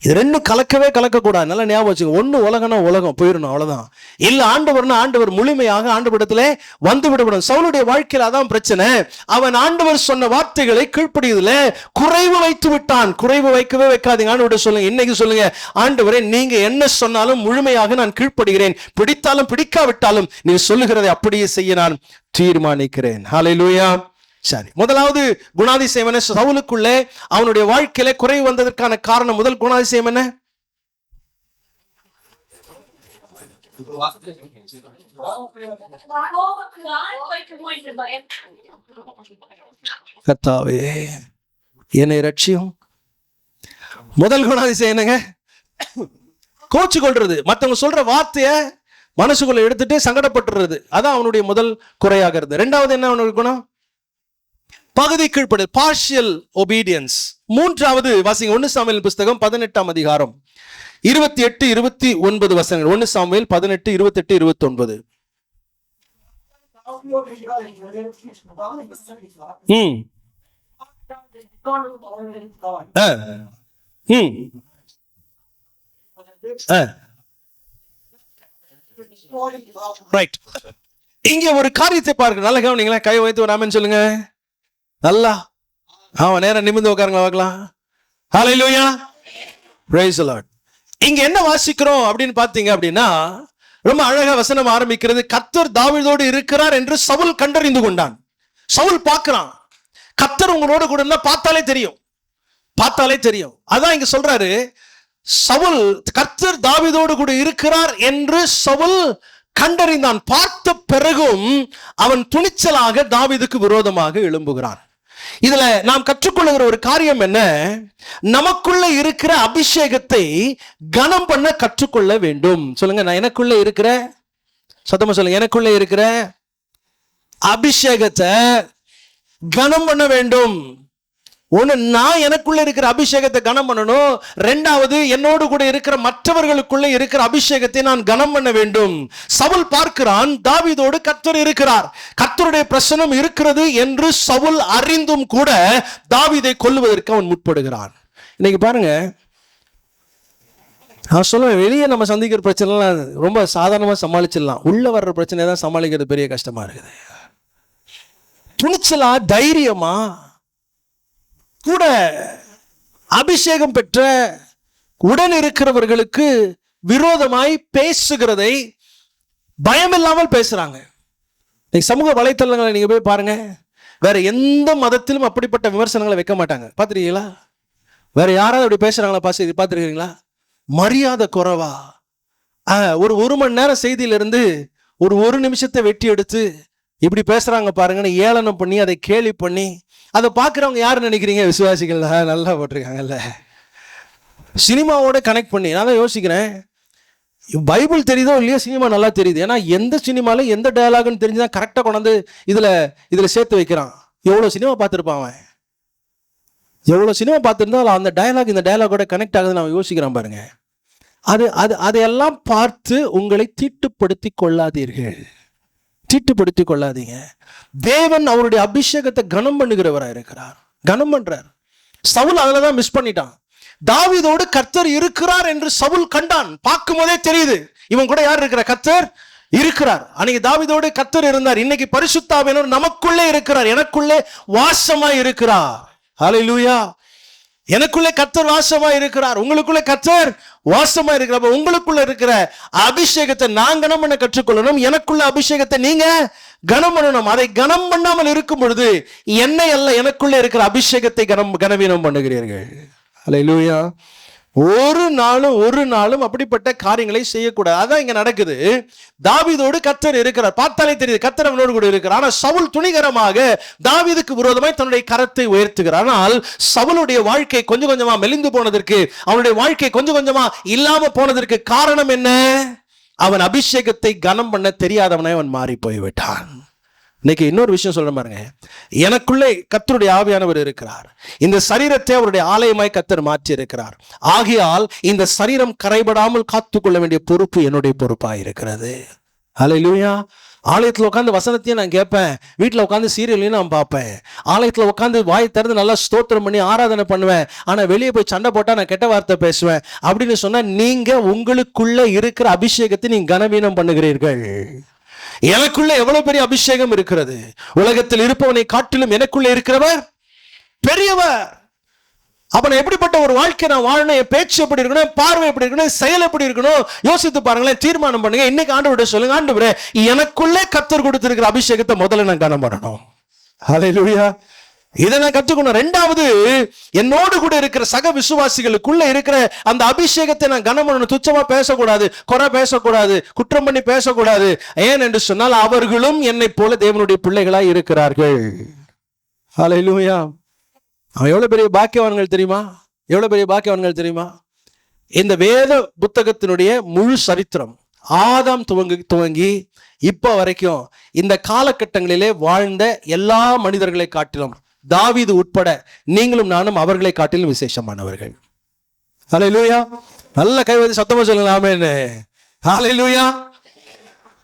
இது ரெண்டும் கலக்கவே கலக்கக்கூடாது. நல்லா ஞாபகம் வச்சுக்கோங்க. ஒன்று உலகம்னா உலகம் போயிடணும், அவ்வளோதான். இல்லை ஆண்டவர்னா ஆண்டவர் முழுமையாக ஆண்டவரிடத்துல வந்து விடப்படும். சவுலுடைய வாழ்க்கையில் அதான் பிரச்சனை. அவன் ஆண்டவர் சொன்ன வார்த்தைகளை கீழ்ப்படியதுல குறைவு வைத்து விட்டான். குறைவு வைக்கவே வைக்காதீங்க. ஆண்டவர்கிட்ட சொல்லுங்க, இன்னைக்கு சொல்லுங்க, ஆண்டவரே நீங்க என்ன சொன்னாலும் முழுமையாக நான் கீழ்ப்படுகிறேன். பிடித்தாலும் பிடிக்காவிட்டாலும் நீ சொல்லுகிறதை அப்படியே செய்ய நான் தீர்மானிக்கிறேன். ஹல்லேலூயா. சரி, முதலாவது குணாதிசயம் என்ன? சவுலுக்குள்ளே அவனுடைய வாழ்க்கையில குறைவு வந்ததற்கான காரணம், முதல் குணாதிசயம் என்ன? கர்த்தாவே என்னை ரட்சியும். முதல் குணாதிசயம் என்னங்க? கோச்சு கொள்றது. மற்றவங்க சொல்ற வார்த்தைய மனசுக்குள்ள எடுத்துட்டு சங்கடப்பட்டுறது. அதான் அவனுடைய முதல் குறையாகிறது. இரண்டாவது என்ன அவனுடைய குணம்? பகுதி கீழ்ப்படிதல், பார்ஷியல் ஒபீடியன்ஸ். மூன்றாவது வாசிங்க, 1 சாமுவேல் புஸ்தகம் 18ஆம் அதிகாரம் 28, 29 வசனங்கள். 1 சாமுவேல் 18, 28, 29. ரைட். இங்க ஒரு காரியத்தை பாருங்க, நல்ல கவனிங்களேன். கை வைத்து ஒரு ஆமென் சொல்லுங்க. நல்லா அவன் நேரம் நிமிர்ந்து உட்காருங்க பார்க்கலாம். ஹல்லேலூயா, பிரைஸ் தி லார்ட். இங்க என்ன வாசிக்கிறோம் அப்படின்னு பாத்தீங்க அப்படின்னா, ரொம்ப அழகா வசனம் ஆரம்பிக்கிறது. கர்த்தர் தாவீதோடு இருக்கிறார் என்று சவுல் கண்டறிந்து கொண்டான். சவுல் பார்க்கிறான், கர்த்தர் உங்களோட கூட இருந்தா பார்த்தாலே தெரியும். அதான் இங்க சொல்றாரு, சவுல் கர்த்தர் தாவீதோடு கூட இருக்கிறார் என்று சவுல் கண்டறிந்தான். பார்த்த பிறகும் அவன் துணிச்சலாக தாவீதுக்கு விரோதமாக எழும்புகிறான். இதுல நாம் கற்றுக்கொள்ளுகிற ஒரு காரியம் என்ன? நமக்குள்ள இருக்கிற அபிஷேகத்தை கனம் பண்ண கற்றுக்கொள்ள வேண்டும். சொல்லுங்க, நான் எனக்குள்ள இருக்கிற, சத்தமா சொல்லுங்க, எனக்குள்ள இருக்கிற அபிஷேகத்தை கனம் பண்ண வேண்டும். ஒண்ணு, நான் எனக்குள்ள இருக்கிற அபிஷேகத்தை கனம் பண்ணணும். ரெண்டாவது, என்னோடு கூட இருக்கிற மற்றவர்களுக்குள்ள இருக்கிற அபிஷேகத்தை நான் கனம் பண்ண வேண்டும். சவுல் பார்க்கிறான், தாவீதோடு கர்த்தர் இருக்கிறார், கர்த்தருடைய பிரசன்னம் இருக்கிறது என்று சவுல் அறிந்தும் கூட தாவீதை கொல்லுவதற்கு அவன் முற்படுகிறான். இன்னைக்கு பாருங்க, நான் சொல்லுவேன், வெளியே நம்ம சந்திக்கிற பிரச்சனைலாம் ரொம்ப சாதாரணமாக சமாளிச்சிடலாம். உள்ள வர்ற பிரச்சனை தான் சமாளிக்கிறது பெரிய கஷ்டமா இருக்குது. துணிச்சலா தைரியமா கூட அபிஷேகம் பெற்ற உடன் இருக்கிறவர்களுக்கு விரோதமாய் பேசுகிறதை பயமில்லாமல் பேசுறாங்க. சமூக வலைத்தளங்களை நீங்க போய் பாருங்க, வேற எந்த மதத்திலும் அப்படிப்பட்ட விமர்சனங்களை வைக்க மாட்டாங்க. பார்த்துருக்கீங்களா? வேற யாராவது அப்படி பேசுறாங்களா? பார்த்துருக்கீங்களா? மரியாதை குறைவா ஒரு மணி நேரம் செய்தியிலிருந்து ஒரு நிமிஷத்தை வெட்டி எடுத்து இப்படி பேசுறாங்க பாருங்கன்னு ஏளனம் பண்ணி அதை கேலி பண்ணி அதை பார்க்குறவங்க யாரு நினைக்கிறீங்க? விசுவாசிகள் நல்லா போட்டிருக்காங்கல்ல, சினிமாவோட கனெக்ட் பண்ணி. நான் தான் யோசிக்கிறேன், பைபிள் தெரியுதோ இல்லையோ சினிமா நல்லா தெரியுது. ஏன்னா எந்த சினிமால எந்த டயலாக்னு தெரிஞ்சுதான் கரெக்டாக கொண்டாந்து இதில் சேர்த்து வைக்கிறான். எவ்வளோ சினிமா பார்த்துருப்பான் அவன், எவ்வளோ சினிமா பார்த்துருந்தா அந்த டயலாக் இந்த டயலாகோட கனெக்ட் ஆகுதுன்னு அவன் யோசிக்கிறான் பாருங்க. அதையெல்லாம் பார்த்து உங்களை தீட்டுப்படுத்தி கொள்ளாதீங்க. தேவன் அவருடைய அபிஷேகத்தை கனம் பண்ணுகிறவராக இருக்கிறார், கனம் பண்றார். சவுல் அதுலதான் மிஸ் பண்ணிட்டான். தாவீதோடு கர்த்தர் இருக்கிறார் என்று சவுல் கண்டான். பார்க்கும் போதே தெரியுது இவன் கூட யார் இருக்கிற? கர்த்தர் இருக்கிறார். அன்னைக்கு தாவீதோடு கர்த்தர் இருந்தார். இன்னைக்கு பரிசுத்த ஆவியானவர் நமக்குள்ளே இருக்கிறார், எனக்குள்ளே வாசமாய் இருக்கிறார். ஹல்லேலூயா. எனக்குள்ளே கர்த்தர் வாசமா இருக்கிறார், உங்களுக்குள்ளே கர்த்தர் வாசமா இருக்கிற. உங்களுக்குள்ள இருக்கிற அபிஷேகத்தை நான் கனம் பண்ண கற்றுக்கொள்ளணும், எனக்குள்ள அபிஷேகத்தை நீங்க கனம் பண்ணணும். அதை கனம் பண்ணாமல் இருக்கும் பொழுது என்னை அல்ல, எனக்குள்ள இருக்கிற அபிஷேகத்தை கனவீனம் பண்ணுகிறீர்கள். ஹல்லேலூயா. ஒரு நாளும் அப்படிப்பட்ட காரியங்களை செய்யக்கூடாது. அதான் இங்க நடக்குது. தாவீதோடு கர்த்தர் இருக்கிறார், பார்த்தாலே தெரியுது கர்த்தர் அவனோடு கூட இருக்கிறார். ஆனால் சவுல் துணிகரமாக தாவீதுக்கு விரோதமாய் தன்னுடைய கரத்தை உயர்த்துகிறார். ஆனால் சவுலுடைய வாழ்க்கை கொஞ்சம் கொஞ்சமா மெலிந்து போனதற்கு, அவனுடைய வாழ்க்கை கொஞ்சம் கொஞ்சமா இல்லாம போனதற்கு காரணம் என்ன? அவன் அபிஷேகத்தை கனம் பண்ண தெரியாதவனை அவன் மாறி போய்விட்டான். இன்னைக்கு இன்னொரு விஷயம் சொல்ற பாருங்க, எனக்குள்ளே கர்த்தருடைய ஆவியானவர் இருக்கிறார். இந்த சரீரத்தை அவருடைய ஆலயமாய் கர்த்தர் மாற்றி இருக்கிறார். ஆகையால் இந்த சரீரம் கரைபடாமல் காத்துக்கொள்ள வேண்டிய பொறுப்பு என்னுடைய பொறுப்பாக இருக்கிறது. ஹல்லேலூயா. ஆலயத்தில் உட்காந்து வசனத்தையும் நான் கேட்பேன், வீட்டில் உட்காந்து சீரியலையும் நான் பார்ப்பேன், ஆலயத்தில் உட்காந்து வாய் திறந்து நல்லா ஸ்தோத்திரம் பண்ணி ஆராதனை பண்ணுவேன். ஆனால் வெளியே போய் சண்டை போட்டால் நான் கெட்ட வார்த்தை பேசுவேன் அப்படின்னு சொன்னா நீங்க உங்களுக்குள்ள இருக்கிற அபிஷேகத்தை நீங்க கனவீனம் பண்ணுகிறீர்கள். எனக்குள்ள எவ்வளவு பெரிய அபிஷேகம் இருக்கிறது. உலகத்தில் இருப்பவனை காட்டிலும் எனக்குள்ள இருக்கிறவர் பெரியவர். அப்ப நான் எப்படிப்பட்ட ஒரு வாழ்க்கை நான் வாழணும், என் பேச்சு எப்படி இருக்கணும், பார்வை எப்படி இருக்கணும், செயல் எப்படி இருக்கணும், யோசித்து பாருங்களேன், தீர்மானம் பண்ணுங்க. இன்னைக்கு ஆண்டவரே சொல்லுங்க, ஆண்டவரே எனக்குள்ளே கர்த்தர் கொடுத்திருக்கிற அபிஷேகத்தை முதல்ல நான் கனம் பண்ணணும். ஹல்லேலூயா. இதை நான் கற்றுக்கணும். ரெண்டாவது, என்னோடு கூட இருக்கிற சக விசுவாசிகளுக்குள்ள இருக்கிற அந்த அபிஷேகத்தை நான் கனம் பண்ணணும். துச்சமா பேசக்கூடாது, குறை பேசக்கூடாது, குற்றம் பண்ணி பேசக்கூடாது. ஏன் என்று சொன்னால் அவர்களும் என்னை போல தேவனுடைய பிள்ளைகளாய் இருக்கிறார்கள். ஹல்லேலூயா. அவன் எவ்வளவு பெரிய பாக்கியவான்கள் தெரியுமா? எவ்வளவு பெரிய பாக்கியவான்கள் தெரியுமா? இந்த வேத புத்தகத்தினுடைய முழு சரித்திரம் ஆதாம் துவங்கி இப்ப வரைக்கும் இந்த காலகட்டங்களிலே வாழ்ந்த எல்லா மனிதர்களை காட்டிலும் தாவீது உட்பட நீங்களும் நானும் அவர்களை காட்டிலும் விசேஷமானவர்கள். ஹல்லேலூயா. நல்ல கைவதி சத்தமா சொல்லுங்க ஆமென். ஹல்லேலூயா.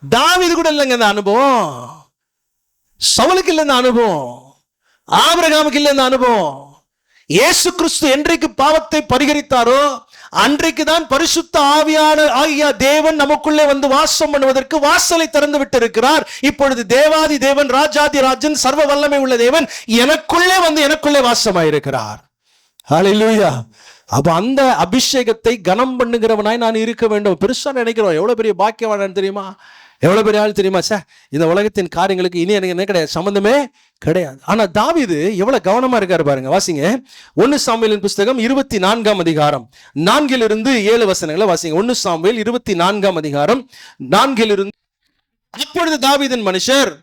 தாவீது கூட இல்லைங்க இந்த அனுபவம், சவுலுக்கு இல்லை இந்த அனுபவம், ஆபிரகாமுக்கு இல்லை இந்த அனுபவம். இயேசு கிறிஸ்து என்றைக்கு பாவத்தை பரிகரித்தாரோ அன்றைக்கு தான் பரிசுத்த ஆகிய தேவன் நமக்குள்ளே வந்து வாசம் பண்ணுவதற்கு வாசலை திறந்து விட்டு இருக்கிறார். இப்பொழுது தேவாதி தேவன், ராஜாதி ராஜன், சர்வ வல்லமை உள்ள தேவன் எனக்குள்ளே வந்து எனக்குள்ளே வாசமாயிருக்கிறார். ஹல்லேலூயா. அப்ப அந்த அபிஷேகத்தை கனம் பண்ணுகிறவனாய் நான் இருக்க வேண்டும். பெருசா நினைக்கிறோம், எவ்வளவு பெரிய பாக்கியவான் தெரியுமா, எவ்வளவு பெரிய ஆள் தெரியுமா, சார் இந்த உலகத்தின் காரியங்களுக்கு இனி எனக்கு என்ன கிடையாது, சம்பந்தமே கிடையாது. ஆனா தாவீது எவ்வளவு கவனமா இருக்காரு பாருங்க. வாசிங்க 1 சாமுவேலின் புஸ்தகம் 24ஆம் அதிகாரம் 4-7 வசனங்களை வாசிங்க. 1 சாமுவேல் 24ஆம் அதிகாரம் 4-. அப்பொழுது தாவீதின் மனுஷர்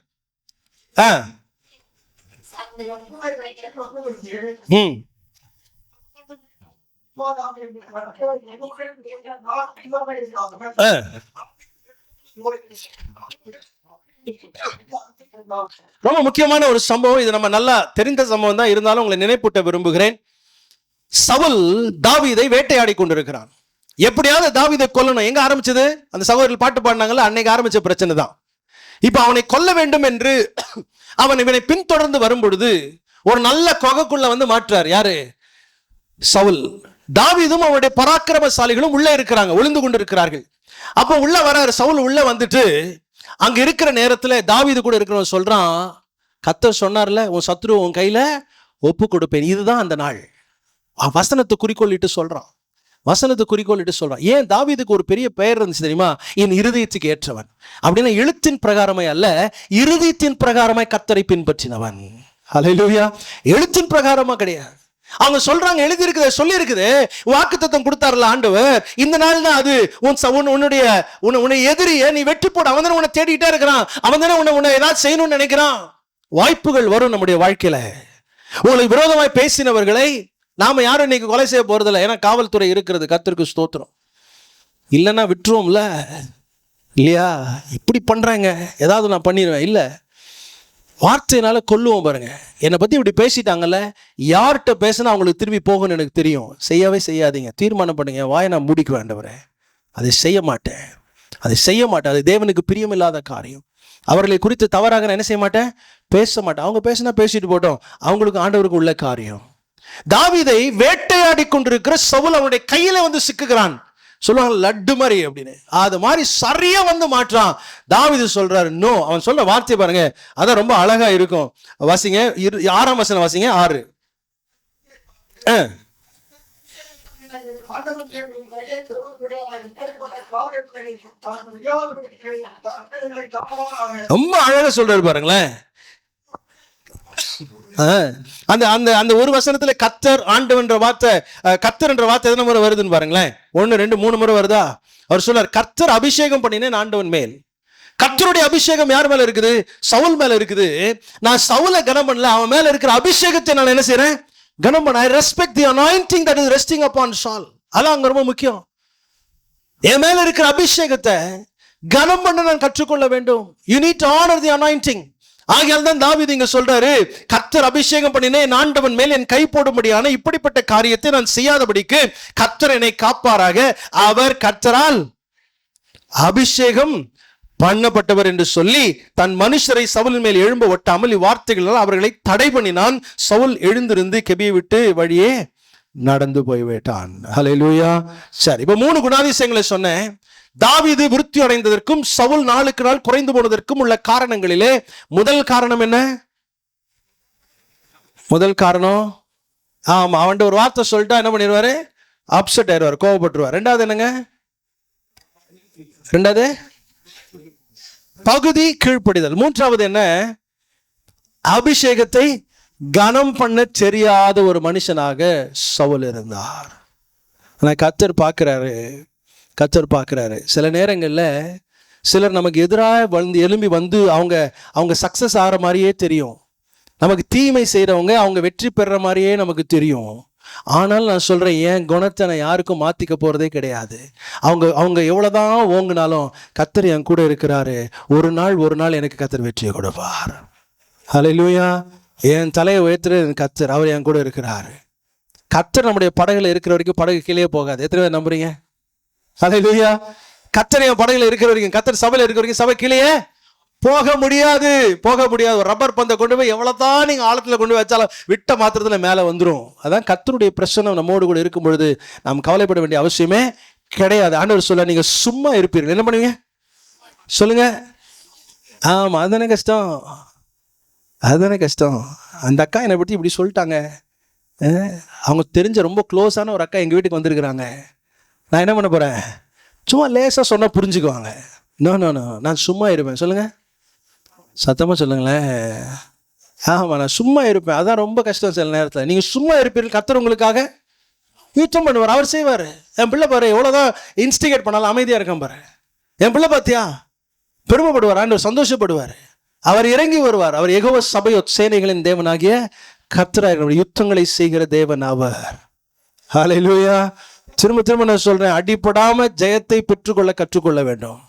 ரொம்ப முக்கியமான ஒரு சம்பவம் இது, நம்ம நல்லா தெரிந்த சம்பவம் தான், இருந்தாலும் உங்களை நினைப்பூட்ட விரும்புகிறேன். சவுல் தாவீதை வேட்டையாடி கொண்டிருக்கிறான். எப்படியாவது தாவீதை கொல்லணும். எங்க ஆரம்பிச்சது? அந்த சகோதரர்கள் பாட்டு பாடினாங்கல்ல, அன்னைக்கு ஆரம்பிச்ச பிரச்சனை தான். இப்ப அவனை கொல்ல வேண்டும் என்று இவனை பின்தொடர்ந்து வரும் பொழுது ஒரு நல்ல கொகைக்குள்ள வந்து மாற்றார். யாரு? சவுல். தாவீதும் அவனுடைய பராக்கிரமசாலிகளும் உள்ள இருக்கிறாங்க, ஒளிந்து கொண்டு இருக்கிறார்கள். அப்ப உள்ள வராரு சவுல். உள்ள வந்துட்டு அங்க இருக்கிற நேரத்துல தாவீது கூட இருக்கிறவன் சொல்றான், கர்த்தர் சொன்னார்ல, உன் சத்ரு உன் கையில ஒப்பு கொடுப்பேன். இதுதான் அந்த நாள். வசனத்தை குறிக்கோளிட்டு சொல்றான், வசனத்தை குறிக்கோளிட்டு சொல்றான். ஏன் தாவீதுக்கு ஒரு பெரிய பெயர் இருந்துச்சு தெரியுமா? என் இருதயத்துக்கு ஏற்றவன். அப்படின்னா எழுத்தின் பிரகாரமாய் அல்ல, இருதயத்தின் பிரகாரமாய் கர்த்தரை பின்பற்றினவன். ஹல்லேலூயா. எழுத்தின் பிரகாரமா கிடையாது. அவங்க சொல்றாங்க, எழுதி இருக்குது, சொல்லி இருக்குது, வாக்குத்தத்தம் கொடுத்தாருல ஆண்டவர், இந்த நாள் தான் அது. உன்னுடைய எதிரிய நீ வெற்றி போட, அவன் தானே உன்னை தேடிட்டே இருக்கிறான், அவன் தானே உன்னை ஏதாவது செய்யணும்னு நினைக்கிறான். வாய்ப்புகள் வரும் நம்முடைய வாழ்க்கையில. உங்களுக்கு விரோதமாய் பேசினவர்களை நாம யாரும் இன்னைக்கு கொலை செய்ய போறதில்லை, ஏன்னா காவல்துறை இருக்கிறது. கர்த்தருக்கு ஸ்தோத்திரம். இல்லைன்னா விட்டுருவோம்ல, இல்லையா? இப்படி பண்றாங்க, ஏதாவது நான் பண்ணிடுவேன். இல்லை, வார்த்தையினால கொல்லுவோம் பாருங்க. என்னை பத்தி இப்படி பேசிட்டாங்கல்ல, யார்கிட்ட பேசினா அவங்களுக்கு திரும்பி போகணும்னு எனக்கு தெரியும். செய்யவே செய்யாதீங்க, தீர்மானம் பண்ணுங்க. வாயை நான் மூடிக்க வேண்டவரே, அதை செய்ய மாட்டேன், அதை செய்ய மாட்டேன். அது தேவனுக்கு பிரியமில்லாத காரியம். அவர்களை குறித்து தவறாக நான் என்ன செய்ய மாட்டேன், பேச மாட்டேன். அவங்க பேசினா பேசிட்டு போட்டோம், அவங்களுக்கு ஆண்டவருக்கு உள்ள காரியம். தாவீதை வேட்டையாடி கொண்டிருக்கிற சவுல் அவனுடைய கையில வந்து சிக்குகிறான். சொல்லுவாங்க லட்டு மாதிரி அப்படின்னு, அது மாதிரி சரியா வந்து மாற்றான். தாவீது சொல்றாரு நோ. அவன் சொல்ற வார்த்தை பாருங்க, அதான் ரொம்ப அழகா இருக்கும். வாசிங்க 6ஆம் வசனம் வாசிங்க. 6. ரொம்ப அழகா சொல்றாரு பாருங்களேன். அந்த அந்த அந்த ஒரு வசனத்துல கர்த்தர் ஆண்டவன்ற வார்த்தை, கர்த்தர் என்ற வார்த்தை எத்தனை முறை வருதுன்னு பாருங்களேன். 1 2 3 முறை வருதா? அவர் சொல்றார், கர்த்தர் அபிஷேகம் பண்ணினேன் ஆண்டவன் மேல். கர்த்தருடைய அபிஷேகம் யார் மேல இருக்குது? சவுல் மேல இருக்குது. நான் சவுலை கனம் பண்ணல, அவன் மேல இருக்கிற அபிஷேகத்தை நான் என்ன செய்யறேன்? கனம் பண்ண. I respect the anointing that is resting upon Saul. அதான் அங்க ரொம்ப முக்கியம். என் மேல இருக்கிற அபிஷேகத்தை கனம் பண்ண நான் கற்றுக்கொள்ள வேண்டும். You need to honor the anointing. ஆகையால் தான் தாவீது இங்க சொல்றாரு, கர்த்தர் அபிஷேகம் பண்ணினேன் ஆண்டவன் மேல் என் கை போடும்படியான இப்படிப்பட்ட காரியத்தை நான் செய்யாதபடிக்கு கர்த்தர் என்னை காப்பாராக. அவர் கர்த்தரால் அபிஷேகம் பண்ணப்பட்டவர் என்று சொல்லி தன் மனுஷரை சவுலின் மேல் எழும்ப ஒட்டாமல் இவ்வார்த்தைகளால் அவர்களை தடை பண்ணினான். சவுல் எழுந்திருந்து கெபியை விட்டு வழியே நடந்து போய்விட்டான். ஹல்லேலூயா. சரி, இப்ப 3 குணாதிசயங்களை சொன்னேன். தாவீது விருத்தி அடைந்ததற்கும் சவுல் நாளுக்கு நாள் குறைந்து போனதற்கும் உள்ள காரணங்களிலே முதல் காரணம் என்ன? முதல் காரணம், ஆமா, அவன்கிட்ட ஒரு வார்த்தை சொல்லிட்டா என்ன பண்ணிடுவாரு? அப்செட் ஆயிடுவார், கோவப்பட்டுருவார். ரெண்டாவது என்னங்க? ரெண்டாவது பகுதி கீழ்ப்படிதல். மூன்றாவது என்ன? அபிஷேகத்தை கனம் பண்ண தெரியாத ஒரு மனுஷனாக சவுல் இருந்தார். ஆனா கர்த்தர் பார்க்கிறாரு. சில நேரங்கள்ல சிலர் நமக்கு எதிராக எழும்பி வந்து அவங்க சக்சஸ் ஆகிற மாதிரியே தெரியும். நமக்கு தீமை செய்யறவங்க அவங்க வெற்றி பெற மாதிரியே நமக்கு தெரியும். ஆனால் நான் சொல்றேன், என் குணத்தை நான் யாருக்கும் மாத்திக்க போறதே கிடையாது. அவங்க எவ்வளவுதான் ஓங்குனாலும் கர்த்தர் என் கூட இருக்கிறாரு. ஒரு நாள் எனக்கு கர்த்தர் வெற்றியை கொடுப்பார். ஹல்லேலூயா. என் தலையை உயர்த்துற கர்த்தர், அவர் என் கூட இருக்கிறாரு. கர்த்தர் நம்முடைய படகுல இருக்கிற வரைக்கும் படகு கீழே போகாது. எத்தனை பேர் நம்புறீங்க? ஹல்லேலூயா. கர்த்தர் என் படகுல இருக்கிற வரைக்கும், கர்த்தர் சபையில இருக்கிற வரைக்கும் சபை கீழே போக முடியாது, போக முடியாது. ஒரு ரப்பர் பந்தை கொண்டு போய் எவ்வளவுதான் நீங்க ஆழத்துல கொண்டு போய் வச்சாலும் விட்ட மாத்திரத்துல மேல வந்துடும். அதான் கர்த்தருடைய பிரசன்னம் நம்மோடு கூட இருக்கும் பொழுது நாம் கவலைப்பட வேண்டிய அவசியமே கிடையாது. ஆண்டவர் சொல்ல, நீங்க சும்மா இருப்பீர்கள். என்ன பண்ணுவீங்க சொல்லுங்க? ஆமா, அதுதானே கஷ்டம், அதுதானே கஷ்டம். அந்த அக்கா என்னை பற்றி இப்படி சொல்லிட்டாங்க, அவங்க தெரிஞ்ச ரொம்ப க்ளோஸான ஒரு அக்கா எங்கள் வீட்டுக்கு வந்திருக்கிறாங்க, நான் என்ன பண்ண போகிறேன்? சும்மா லேசாக சொன்னால் புரிஞ்சுக்குவாங்க. நோ நோ நோ, நான் சும்மா இருப்பேன். சொல்லுங்கள், சத்தமாக சொல்லுங்களேன். ஆமாம், நான் சும்மா இருப்பேன். அதான் ரொம்ப கஷ்டம். சில நேரத்தில் நீங்கள் சும்மா இருப்பீர்கள், கர்த்தர் உங்களுக்காக யுத்தம் பண்ணுவார், அவர் செய்வார். என் பிள்ளை பாரு எவ்வளோதான் இன்ஸ்டிகேட் பண்ணாலும் அமைதியாக இருக்கான் பாரு. என் பிள்ளை பார்த்தியா, பெருமைப்படுவார், ஆண்டவர் சந்தோஷப்படுவார், அவர் இறங்கி வருவார். அவர் யெகோவா சபையோத் சேனைகளின் தேவனாகிய கர்த்தராக யுத்தங்களை செய்கிற தேவன் அவர். ஹல்லேலூயா. திரும்ப திரும்ப நான் சொல்றேன், அடிப்படாம ஜெயத்தை பெற்றுக்கொள்ள கற்றுக்கொள்ள வேண்டும்.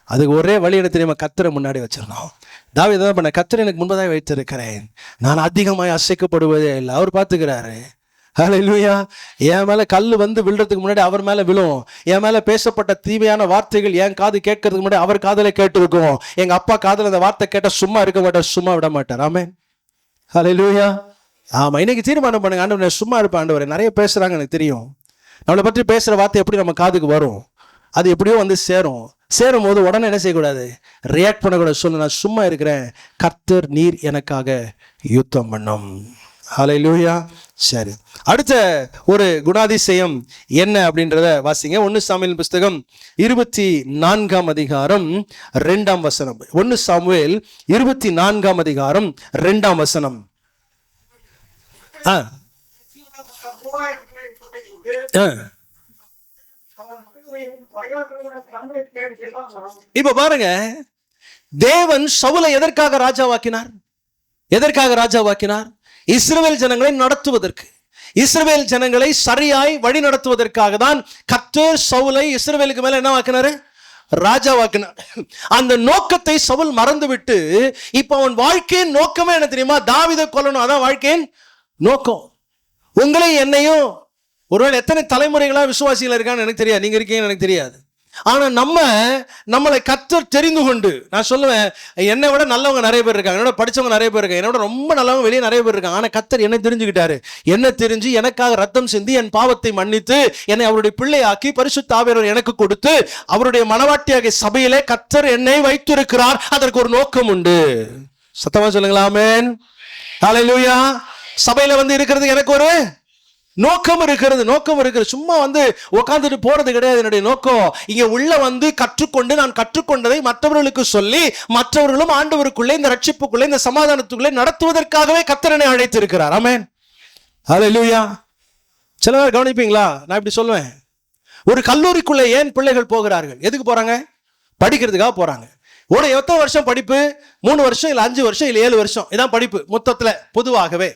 அதுக்கு ஒரே வழி என்ன தெரியுமா? கர்த்தரை முன்னாடி வச்சிடணும். தாவீது தான் பண்ண, கர்த்தரை எனக்கு முன்பதாக வைத்திருக்கிறேன், நான் அதிகமாய் அசைக்கப்படுவதே இல்லை, அவர் பார்த்துக்கிறாரு. ஹல்லேலூயா. என் மேல கல் வந்து விழுறதுக்கு முன்னாடி அவர் மேல விழும். என் மேல பேசப்பட்ட தீமையான வார்த்தைகள் என் காது கேட்கறதுக்கு முன்னாடி அவர் காதல கேட்டிருக்கும். எங்க அப்பா காதல அந்த வார்த்தை கேட்ட சும்மா இருக்க மாட்டார், சும்மா விட மாட்டார். ஆமென். ஹல்லேலூயா. ஆமா, இன்னைக்கு தீர்மானம் பண்ணுங்க, ஆண்டவரே நான் சும்மா இருப்பேன். ஆண்டவரே நிறைய பேசுறாங்க, எனக்கு தெரியும், நம்மளை பற்றி பேசுற வார்த்தை எப்படி நம்ம காதுக்கு வரும், அது எப்படியோ வந்து சேரும் போது உடனே என்ன செய்யக்கூடாது? ரியாக்ட் பண்ணக்கூடாது. சொல்ல, நான் சும்மா இருக்கிறேன், கர்த்தர் நீர் எனக்காக யுத்தம் பண்ணும். ஹல்லேலூயா. சரி, அடுத்த ஒரு குணாதிசயம் என்ன அப்படின்றத வாசிங்க. 1 சாமுவேல் புஸ்தகம் 24ஆம் அதிகாரம் 2ஆம் வசனம். 1 சாமுவேல் 24ஆம் அதிகாரம் 2ஆம் வசனம். இப்ப பாருங்க, தேவன் சவுலை எதற்காக ராஜாவாக்கினார்? எதற்காக ராஜாவாக்கினார்? இஸ்ரவேல் ஜனங்களை நடத்துவதற்கு, இஸ்ரவேல் ஜனங்களை சரியாய் வழி நடத்துவதற்காக தான் கர்த்தர் சவுலை இஸ்ரவேலுக்கு மேல என்ன வாக்கினாரு? ராஜாவாக்கினார். அந்த நோக்கத்தை சவுல் மறந்துவிட்டு இப்ப அவன் வாழ்க்கையின் நோக்கமே என்ன தெரியுமா? தாவீதை கொல்லணும். அதான் வாழ்க்கையின் நோக்கம். உங்களை என்னையும், ஒருவேளை எத்தனை தலைமுறைகளா விசுவாசிகள் இருக்கான்னு எனக்கு தெரியாது, நீங்க இருக்கீங்கன்னு எனக்கு தெரியாது. ஆனா நம்மளை கர்த்தர் தெரிந்து கொண்டு, நான் சொல்லுவேன், என்னை விட நல்லவங்க நிறைய பேர் இருக்காங்க, என்னோட படிச்சவங்க நிறைய பேர் இருக்காங்க, என்னோட ரொம்ப நல்லவங்க வெளியே நிறைய பேர் இருக்காங்க. ஆனா கர்த்தர் என்ன தெரிஞ்சுக்கிட்டாரு, என்ன தெரிஞ்சு எனக்காக ரத்தம் சிந்தி என் பாவத்தை மன்னித்து என்னை அவருடைய பிள்ளையாக்கி பரிசுத்த ஆவியானவரை எனக்கு கொடுத்து அவருடைய மனவாட்டியாகிய சபையிலே கர்த்தர் என்னை வைத்திருக்கிறார். அதற்கு ஒரு நோக்கம் உண்டு. சத்தமா சொல்லுங்களா? ஆமென். ஹல்லேலூயா. சபையில வந்து இருக்கிறது எனக்கு ஒரு நோக்கம் இருக்கிறது. சும்மா வந்து உட்காந்துட்டு போறது கிடையாது. என்னுடைய நோக்கம் இங்க உள்ள வந்து கற்றுக்கொண்டு நான் கற்றுக்கொண்டதை மற்றவர்களுக்கு சொல்லி மற்றவர்களும் ஆண்டவருக்குள்ளே, இந்த ரட்சிப்புக்குள்ளே, இந்த சமாதானத்துக்குள்ளே நடத்துவதற்காகவே கர்த்தர் என்னை அழைத்திருக்கிறார். ஆமென். ஹல்லேலூயா. சில பேர் கவனிப்பீங்களா, நான் இப்படி சொல்லுவேன், ஒரு கல்லூரிக்குள்ளே ஏன் பிள்ளைகள் போகிறார்கள்? எதுக்கு போறாங்க? படிக்கிறதுக்காக போறாங்க. எத்தனை வருஷம் படிப்பு? 3 வருஷம் இல்ல 5 வருஷம் இல்ல 7 வருஷம், இதான் படிப்பு மொத்தத்துல பொதுவாகவே.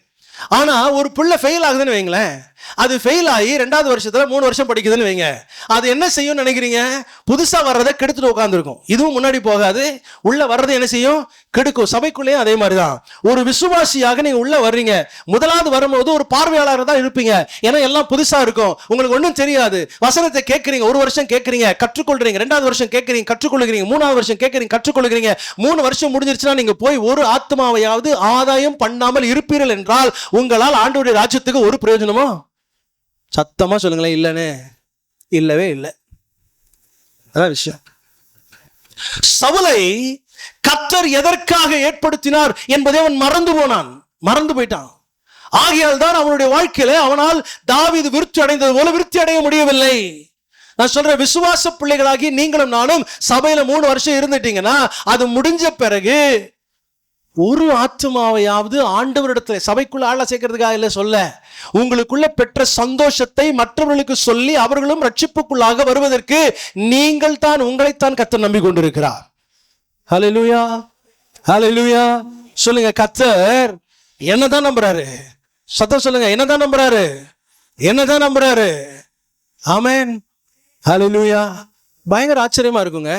ஆனா ஒரு பிள்ளை ஃபெயில் ஆகுதுன்னு வைங்களேன், அது ஃபெயில் ஆகி 2வது வருஷத்துல 3 வருஷம் படிக்குதுன்னு வைங்க, அது என்ன செய்யும் நினைக்கிறீங்க? புதுசா வர்றதை கெடுத்துட்டு உட்காந்துருக்கும். இதுவும் முன்னாடி போகாது, உள்ள வர்றது என்ன செய்யும்? கெடுக்கும். சபைக்குள்ளேயும் அதே மாதிரிதான். ஒரு விசுவாசியாக நீங்க உள்ள வர்றீங்க, முதலாவது வரும்போது ஒரு பார்வையாளர் தான் இருப்பீங்க. ஏன்னா எல்லாம் புதுசா இருக்கும், உங்களுக்கு ஒன்றும் தெரியாது. வசனத்தை கேட்கறீங்க, 1 வருஷம் கேட்கறீங்க, கற்றுக்கொள்றீங்க. 2வது வருஷம் கேட்கறீங்க, கற்றுக்கொள்கிறீங்க. 3வது வருஷம் கேட்கறீங்க, கற்றுக்கொள்கிறீங்க. 3 வருஷம் முடிஞ்சிருச்சுன்னா நீங்க போய் ஒரு ஆத்மாவையாவது ஆதாயம் பண்ணாமல் இருப்பீர்கள் என்றால் உங்களால் ஆண்டவருடைய ராஜ்யத்துக்கு ஒரு பிரயோஜனமோ? சத்தமா சொல்லுங்களேன். இல்லனே, இல்லவே இல்லை. அதான் விஷயம். சவுலை கர்த்தர் எதற்காக ஏற்படுத்தினார் என்பதை அவன் மறந்து போயிட்டான். ஆகையால் தான் அவனுடைய வாழ்க்கையில அவனால் தாவீது விருத்தி அடைந்தது போல விருத்தி அடைய முடியவில்லை. நான் சொல்றேன், விசுவாச பிள்ளைகளாகி நீங்களும் நானும் சபையில 3 வருஷம் இருந்துட்டீங்கன்னா அது முடிஞ்ச பிறகு ஒரு ஆத்துமாவையாவது ஆண்டவரிடத்துல, சபைக்குள்ள ஆள சேர்க்கிறதுக்காக இல்ல சொல்ல, உங்களுக்குள்ள பெற்ற சந்தோஷத்தை மற்றவர்களுக்கு சொல்லி அவர்களும் ரட்சிப்புக்குள்ளாக வருவதற்கு நீங்கள் தான், உங்களைத்தான் கர்த்தர் நம்பிக்கொண்டிருக்கிறார். ஹல்லேலூயா. ஹல்லேலூயா. சொல்லுங்க, கர்த்தர் என்னதான் நம்புறாரு? சத்தம் சொல்லுங்க, என்னதான் நம்புறாரு? என்னதான் நம்புறாரு? ஆமென். ஹல்லேலூயா. பயங்கர ஆச்சரியமா இருக்குங்க.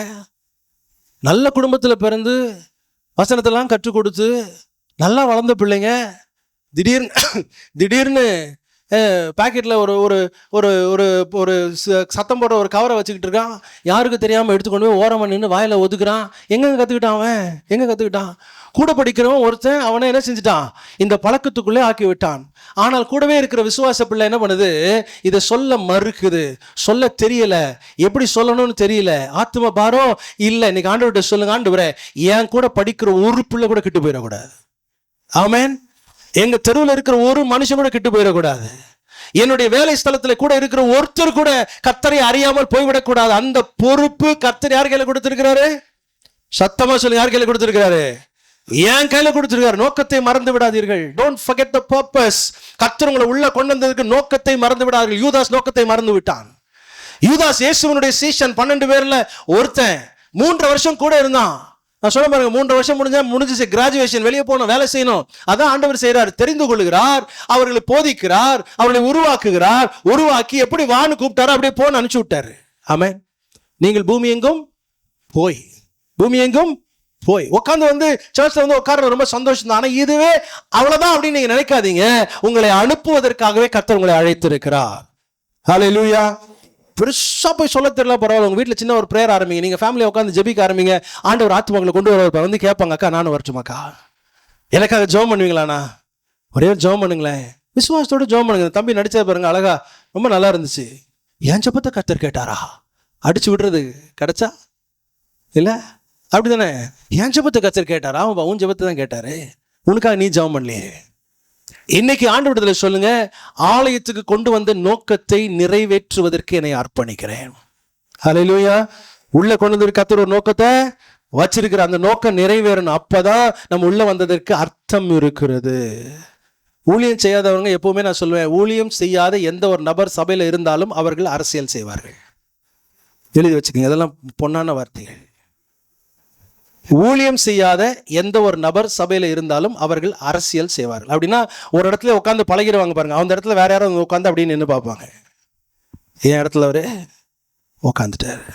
நல்ல குடும்பத்துல பிறந்து வசனத்தெல்லாம் கற்றுக் கொடுத்து நல்லா வளர்ந்த பிள்ளைங்க திடீர்னு பாக்கெட்டில் ஒரு ஒரு ஒரு ஒரு ஒரு சத்தம் போடுற ஒரு கவரை வச்சுக்கிட்டு இருக்கான். யாருக்கும் தெரியாமல் எடுத்துக்கொண்டு போய் ஓரமாக நின்று வாயில் ஒதுக்குறான். எங்கே கற்றுக்கிட்டான் அவன்? எங்கே கற்றுக்கிட்டான்? கூட படிக்கிறவன் ஒருத்தன் அவனை என்ன செஞ்சுட்டான்? இந்த பழக்கத்துக்குள்ளே ஆக்கி விட்டான். ஆனால் கூடவே இருக்கிற விசுவாச பிள்ளை என்ன பண்ணுது? இதை சொல்ல மறுக்குது, சொல்ல தெரியல, எப்படி சொல்லணும்னு தெரியல. ஆத்தும பாரம் இல்லை. இன்னைக்கு ஆண்டவர்கிட்ட சொல்லுங்க, ஆண்டவரே என் கூட படிக்கிற ஒரு பிள்ளை கூட கெட்டு போயிடக்கூடாது. ஆமென். எங்க தெருவில் இருக்கிற ஒரு மனுஷன் கூட கெட்டு போயிடக்கூடாது. என்னுடைய வேலை ஸ்தலத்துல கூட இருக்கிற ஒருத்தர் கூட கர்த்தரை அறியாமல் போய்விடக்கூடாது. அந்த பொறுப்பு கர்த்தர் யார் கையில கொடுத்திருக்கிறாரு? சத்தமா சொல்லி, யார் கையில கொடுத்திருக்கிறாரு? என் கையில கொடுத்திருக்காரு. நோக்கத்தை மறந்து விடாதீர்கள். Don't forget the purpose. கர்த்தர் உங்களை உள்ள கொண்டு வந்ததுக்கு நோக்கத்தை மறந்து விடாதீர்கள். யூதாஸ் நோக்கத்தை மறந்து விட்டான். யூதாஸ் இயேசுவினுடைய சீஷன், 12 பேர்ல ஒருத்தன். 3 வருஷம் கூட இருந்தான். நான் சொல்ல பாருங்க, 3 வருஷம் முடிஞ்சிச்சு, கிராஜுவேஷன், வெளியே போகணும், வேலை செய்யணும். அதான் ஆண்டவர் செய்யறார். தெரிந்து கொள்ளுகிறார், அவர்களை போதிக்கிறார், அவர்களை உருவாக்குகிறார். உருவாக்கி எப்படி வான்னு கூப்பிட்டாரோ அப்படியே போன்னு அனுப்பிச்சு விட்டாரு. ஆமென். நீங்கள் பூமி எங்கும் போய், பூமி எங்கும் போய் உட்காந்து சர்ச்ல உட்கார்றது ரொம்ப சந்தோஷம் தான். ஆனா இதுவே அவ்வளவுதான் அப்படின்னு நீங்க நினைக்காதீங்க. உங்களை அனுப்புவதற்காகவே கர்த்தர் உங்களை அழைத்திருக்கிறார். ஹல்லேலூயா. பெருசா போய் சொல்ல தெரியல, பரவாயில்ல. உங்க வீட்டுல சின்ன ஒரு பிரேயர் ஆரம்பிங்க, நீங்க ஃபேமிலியை உட்காந்து ஜெபிக்க ஆரம்பிங்க. ஆண்டவர் ஆத்துமக்களை கொண்டு வருவார். வந்து கேட்பாங்க, அக்கா நானும் வரட்டுமாக்கா, எனக்காக ஜெபம் பண்ணுவீங்களாண்ணா? ஒரே ஜெபம் பண்ணுங்களேன், விசுவாசத்தோட ஜெபம் பண்ணுங்க. தம்பி நடிச்சா பாருங்க, அழகா, ரொம்ப நல்லா இருந்துச்சு. என் ஜெபத்தை கர்த்தர் கேட்டாரா? அடிச்சு விடுறது கிடைச்சா இல்ல, அப்படிதானே? என் ஜெபத்தை கர்த்தர் கேட்டாரா? உன் ஜெபத்தை தான் கேட்டாரு, உனக்காக நீ ஜெபம் பண்ணலையே. இன்னைக்கு ஆண்டவரிடத்துல சொல்லுங்க, ஆலயத்துக்கு கொண்டு வந்த நோக்கத்தை நிறைவேற்றுவதற்கு என்னை அர்ப்பணிக்கிறேன். ஹல்லேலூயா. உள்ள கொண்டு வந்து கர்த்தர் ஒரு நோக்கத்தை வச்சிருக்கிற, அந்த நோக்கம் நிறைவேறணும். அப்பதான் நம்ம உள்ள வந்ததற்கு அர்த்தம் இருக்கிறது. ஊழியம் செய்யாதவங்க எப்பவுமே நான் சொல்லுவேன், ஊழியம் செய்யாத எந்த ஒரு நபர் சபையில இருந்தாலும் அவர்கள் அரசியல் செய்வார்கள். எழுதி வச்சுக்கோங்க, அதெல்லாம் பொன்னான வார்த்தைகள். ஊழியம் செய்யாத எந்த ஒரு நபர் சபையில இருந்தாலும் அவர்கள் அரசியல் செய்வார்கள். அப்படின்னா ஒரு இடத்துல உட்காந்து பழகிடுவாங்க பாருங்க, அந்த இடத்துல வேற யாரும் உட்காந்து அப்படின்னு நின்று பார்ப்பாங்க. என் இடத்துல அவரு உட்காந்துட்டாரு.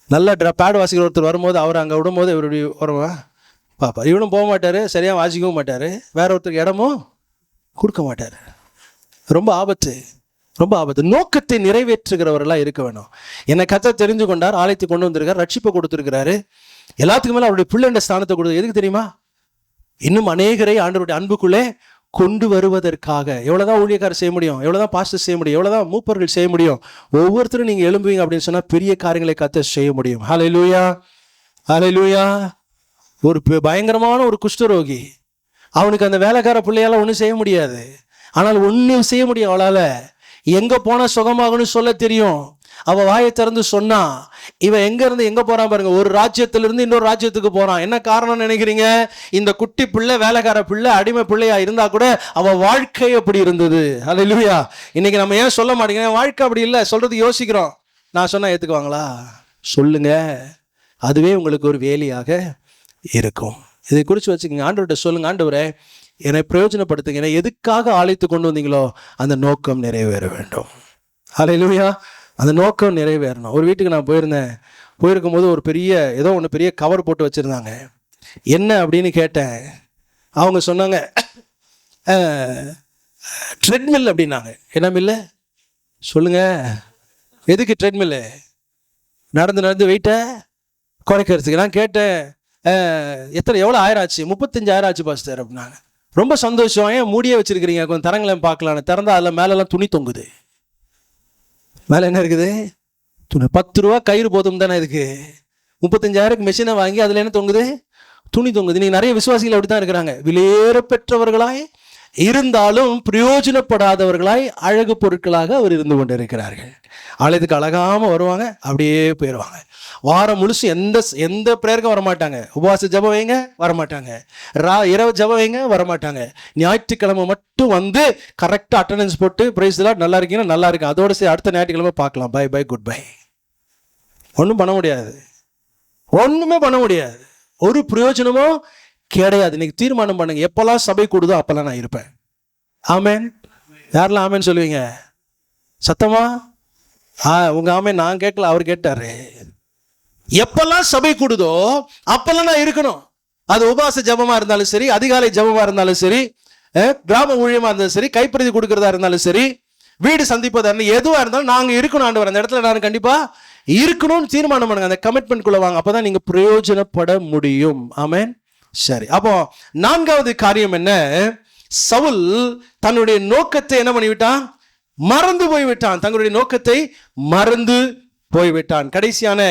நல்ல பேட் வாசிக்கிற ஒருத்தர் வரும்போது அவர் அங்கே விடும்போது இவருடைய வருவா பாப்பா, இவனும் போக மாட்டாரு, சரியா வாசிக்கவும் மாட்டாரு, வேற ஒருத்தருக்கு இடமும் கொடுக்க மாட்டாரு. ரொம்ப ஆபத்து, ரொம்ப ஆபத்து. நோக்கத்தை நிறைவேற்றுகிறவர்களா இருக்க வேணும். என்னை கர்த்தர் தெரிஞ்சு கொண்டார், ஆலயத்தை கொண்டு வந்திருக்கார், ரட்சிப்பை கொடுத்திருக்கிறாரு. எல்லாத்துக்கும் மேல அவருடைய பிள்ளைன்ற ஸ்தானத்தை கொடுத்து எதுக்கு தெரியுமா? இன்னும் அநேகரை ஆண்டவருடைய அன்புக்குள்ளே கொண்டு வருவதற்காக. எவ்வளவுதான் ஊழியக்காரர் செய்ய முடியும், எவ்வளவுதான் பாஸ்டர் செய்ய முடியும், எவ்வளவுதான் மூப்பர்கள் செய்ய முடியும். ஒவ்வொருத்தரும் நீங்க எழும்புவீங்க அப்படின்னு சொன்னா பெரிய காரியங்களை கர்த்தர் செய்ய முடியும். ஹல்லேலூயா, ஹல்லேலூயா. ஒரு பயங்கரமான ஒரு குஷ்டரோகி, அவனுக்கு அந்த வேலைக்கார பிள்ளையால ஒன்றும் செய்ய முடியாது. ஆனால் ஒன்றும் செய்ய முடியும் அவளால. எங்க போனா சுகமாகணும்னு சொல்ல தெரியும். அவ வாயை திறந்து சொன்னா, இவன் எங்க இருந்து எங்க போறான் பாருங்க, ஒரு ராஜ்யத்திலிருந்து இன்னொரு ராஜ்யத்துக்கு போறான். என்ன காரணம் நினைக்கிறீங்க? இந்த குட்டி பிள்ளை, வேலைக்கார பிள்ளை, அடிமை பிள்ளையா இருந்தா கூட அவ வாழ்க்கை அப்படி இருந்தது. ஹல்லேலூயா. இன்னைக்கு நம்ம ஏன் சொல்ல மாட்டேங்கிறோம்? வாழ்க்கை அப்படி இல்லை சொல்றது யோசிக்கிறோம். நான் சொன்னா ஏத்துக்குவாங்களா? சொல்லுங்க, அதுவே உங்களுக்கு ஒரு வேலையாக இருக்கும். இதை குறித்து வச்சுக்கோங்க. ஆண்டவர்கிட்ட சொல்லுங்க, ஆண்டவரே என்னை பிரயோஜனப்படுத்துங்க, என்னை எதுக்காக ஆலயத்து கொண்டு வந்தீங்களோ அந்த நோக்கம் நிறைவேற வேண்டும். ஹல்லேலூயா. அந்த நோக்கம் நிறைவேறணும். ஒரு வீட்டுக்கு நான் போயிருக்கும் போது ஒரு ஏதோ ஒன்று பெரிய கவர் போட்டு வச்சுருந்தாங்க. என்ன அப்படின்னு கேட்டேன். அவங்க சொன்னாங்க ட்ரெட்மில் அப்படின்னாங்க. என்ன மில்லு சொல்லுங்க? எதுக்கு ட்ரெட்மில்லு? நடந்து வெயிட்டை குறைக்கிறதுக்கு. நான் கேட்டேன், எவ்வளோ ஆயிராச்சு? 35,000 ஆச்சு பாஸ்டர் அப்படின்னாங்க. ரொம்ப சந்தோஷம். ஏன் மூடியே வச்சிருக்கிறீங்க? கொஞ்சம் தரங்களையும் பார்க்கலான்னு திறந்தா அதில் மேலெல்லாம் துணி தொங்குது. மேலே என்ன இருக்குது? துணி. 10 ரூபா கயிறு போதும் தானே இதுக்கு? 35,000 மெஷினை வாங்கி அதில் என்ன தொங்குது? துணி தொங்குது. நீங்க நிறைய விசுவாசிகள் அப்படி தான் இருக்கிறாங்க. விலையேற பெற்றவர்களாய் இருந்தாலும் பிரயோஜனப்படாதவர்களாய் அழகு பொருட்களாக அவர் இருந்து கொண்டு இருக்கிறார்கள். ஆலயத்துக்கு அழகாம வருவாங்க, அப்படியே போயிடுவாங்க. வாரம் முழுசு எந்த பிரேயருக்கும் வரமாட்டாங்க. உபவாச ஜபம் வைங்க, வரமாட்டாங்க. இரவு ஜபம் வைங்க, வரமாட்டாங்க. ஞாயிற்றுக்கிழமை மட்டும் வந்து கரெக்டாக அட்டண்டன்ஸ் போட்டு பிரைஸ் எல்லாம் நல்லா இருக்கீங்கன்னா நல்லா இருக்கு, அதோட சரி அடுத்த ஞாயிற்றுக்கிழமை பார்க்கலாம், பை பை குட் பை. ஒன்றும் பண்ண முடியாது, ஒன்றுமே பண்ண முடியாது, ஒரு பிரயோஜனமும் கிடையாது. இன்னைக்கு தீர்மானம் பண்ணுங்க, எப்பெல்லாம் சபை கூடுதோ அப்பெல்லாம் நான் இருப்பேன். ஆமேன். யாரெல்லாம் ஆமேன்னு சொல்லுவீங்க? சத்தமா? உங்க ஆமேன் நான் கேட்கல, அவர் கேட்டாரு. எப்பெல்லாம் சபை கூடுதோ அப்பெல்லாம் நான் இருக்கணும். அது உபவாச ஜபமா இருந்தாலும் சரி, அதிகாலை ஜபமா இருந்தாலும் சரி, கிராம ஊழியமா இருந்தாலும் சரி, கைப்பிரதி கொடுக்கறதா இருந்தாலும் சரி, வீடு சந்திப்பதா இருந்தாலும் எதுவா இருந்தாலும் நாங்க இருக்கணும் ஆண்டவர், அந்த இடத்துல நான் கண்டிப்பா இருக்கணும்னு தீர்மானம் பண்ணுங்க. அந்த கமிட்மெண்ட் குள்ள வாங்க, அப்பதான் நீங்க பிரயோஜனப்பட முடியும். ஆமென். சரி, அப்போ 4வது காரியம் என்ன? சவுல் தன்னுடைய நோக்கத்தை என்ன பண்ணிவிட்டான்? மறந்து போய்விட்டான். தங்களுடைய நோக்கத்தை மறந்து போய்விட்டான். கடைசியான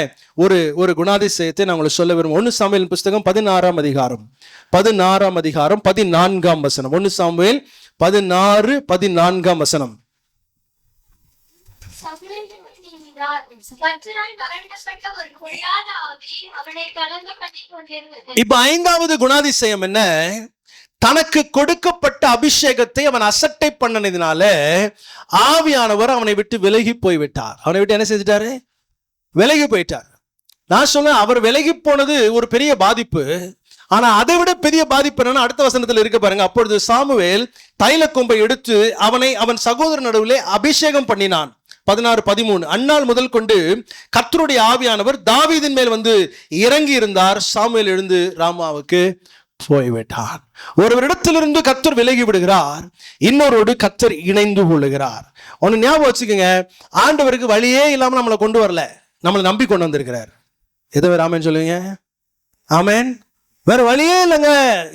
ஒரு குணாதிசயத்தை நான் உங்களுக்கு சொல்ல விரும்புகிறேன். 1 சாமுவேல் புஸ்தகம் 16ஆம் அதிகாரம் 14ஆம் வசனம். 1 சாமுவேல் 16:14 வசனம். இப்ப 5வது குணாதிசயம் என்ன? தனக்கு கொடுக்கப்பட்ட அபிஷேகத்தை அவன் அசட்டை பண்ணனதுனால ஆவியானவர் அவனை விட்டு விலகி போய்விட்டார். அவனை விட்டு என்ன செஞ்சிட்டாரு? விலகி போயிட்டார். நான் சொல்ல, அவர் விலகி போனது ஒரு பெரிய பாதிப்பு. ஆனா அதை விட பெரிய பாதிப்பு என்னன்னா அடுத்த வசனத்தில் இருக்க பாருங்க. அப்பொழுது சாமுவேல் தைல கொம்பை எடுத்து அவன் சகோதரன் நடுவிலே அபிஷேகம் பண்ணினான். 16:13. அந்நாள் முதல் கொண்டு கர்த்தருடைய ஆவியானவர் தாவீதின் மேல் வந்து இறங்கி இருந்தார். சாமுவேல் எழுந்து ராமாவுக்கு போய்விட்டார். ஒருவரிடத்திலிருந்து கர்த்தர் விலகி விடுகிறார், இன்னொருவரோடு கர்த்தர் இணைந்து கொள்ளுகிறார். ஒன்னு ஞாபகம் வச்சுக்கோங்க, ஆண்டவருக்கு வழியே இல்லாம நம்மளை கொண்டு வரல, நம்மளை நம்பி கொண்டு வந்திருக்கிறார். எதை வேற ஆமேன் சொல்லுவீங்க? ஆமேன். வேற வழியே இல்லைங்க,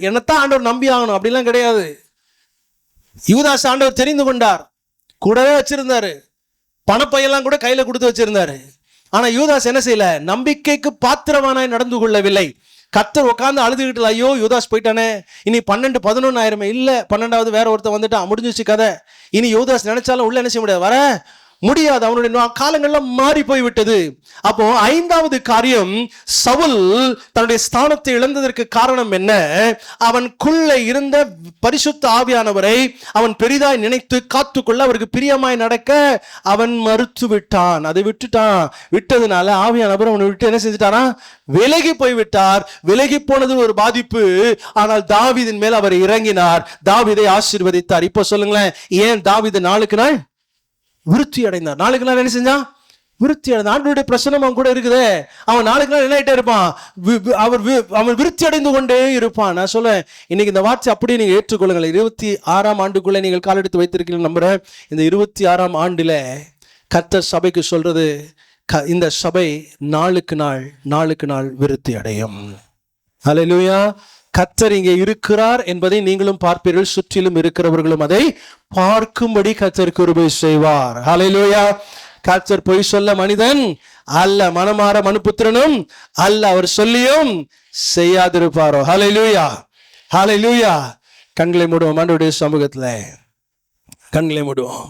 என்னத்தான் ஆண்டவர் நம்பி ஆகணும் அப்படிலாம் கிடையாது. யூதாஸ் ஆண்டவர் தெரிந்து கொண்டார், கூடவே வச்சிருந்தாரு, பணப்பையெல்லாம் கூட கையில கொடுத்து வச்சிருந்தாரு. ஆனா யூதாஸ் என்ன செய்யல? நம்பிக்கைக்கு பாத்திரமானாய் நடந்து கொள்ளவில்லை. கர்த்தர் உட்கார்ந்து அழுதுகிட்டு, ஐயோ யூதாஸ் போயிட்டானே, இனி 12-11 ஆயிரமே, இல்ல 12வது வேற ஒருத்தர் வந்துட்டான், முடிஞ்சிச்சு கதை. இனி யூதாஸ் நினைச்சாலும் உள்ள என்ன செய்ய முடியாது, வர முடியாது. அவனுடைய காலங்கள்லாம் மாறி போய்விட்டது. அப்போ 5வது காரியம், சவுல் தன்னுடைய ஸ்தானத்தை இழந்ததற்கு காரணம் என்ன? அவனுக்குள்ள இருந்த பரிசுத்த ஆவியானவரை அவன் பெரிதாய் நினைத்து காத்துக்கொள்ள, அவருக்கு பிரியமாய் நடக்க அவன் மறுத்து விட்டான். அதை விட்டதுனால ஆவியானவர் அவனை விட்டு என்ன செஞ்சிட்டாரா? விலகி போய்விட்டார். விலகி போனது ஒரு பாதிப்பு. ஆனால் தாவீதின் மேல் அவர் இறங்கினார், தாவீதை ஆசீர்வதித்தார். இப்போ சொல்லுங்களேன், ஏன் தாவீது நாளுக்கு நாள் விருத்தி அடைந்தார்? நாளுக்கு நாள் என்ன செஞ்சான்? விருத்தி அடைந்தான். ஆண்டவருடைய பிரசன்னம் அவன் கூட இருக்குதே, அவன் நாளுக்கு நாள் என்ன ஆயிட்டே இருப்பான்? அவன் விருத்தி அடைந்து கொண்டே இருப்பான். நான் சொல்ல, இன்னைக்கு இந்த வார்த்தை அப்படியே நீங்க ஏற்றுக்கொள்ளுங்கள். 26ஆம் ஆண்டுக்குள்ள நீங்கள் காலெடுத்து வைத்திருக்கீங்க நம்புறேன். இந்த 26ஆம் ஆண்டுல கர்த்தர் சபைக்கு சொல்றது, இந்த சபை நாளுக்கு நாள் விருத்தி அடையும். ஹல்லேலூயா. கர்த்தர் இங்கே இருக்கிறார் என்பதை நீங்களும் பார்ப்பீர்கள், சுற்றிலும் இருக்கிறவர்களும் அதை பார்க்கும்படி கர்த்தர் கிருபை செய்வார். ஹல்லேலூயா. கர்த்தர் பொய் சொல்ல மனிதன் அல்ல, மனமாற மனுபுத்திரனும் அல்ல, அவர் சொல்லியும் செய்யாதிருப்பாரோ. ஹல்லேலூயா, ஹல்லேலூயா. கண்களை மூடுவோம், ஆண்டவருடைய சமூகத்துல கண்களை மூடுவோம்.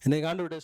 இன்னைக்கு ஆண்டவருடைய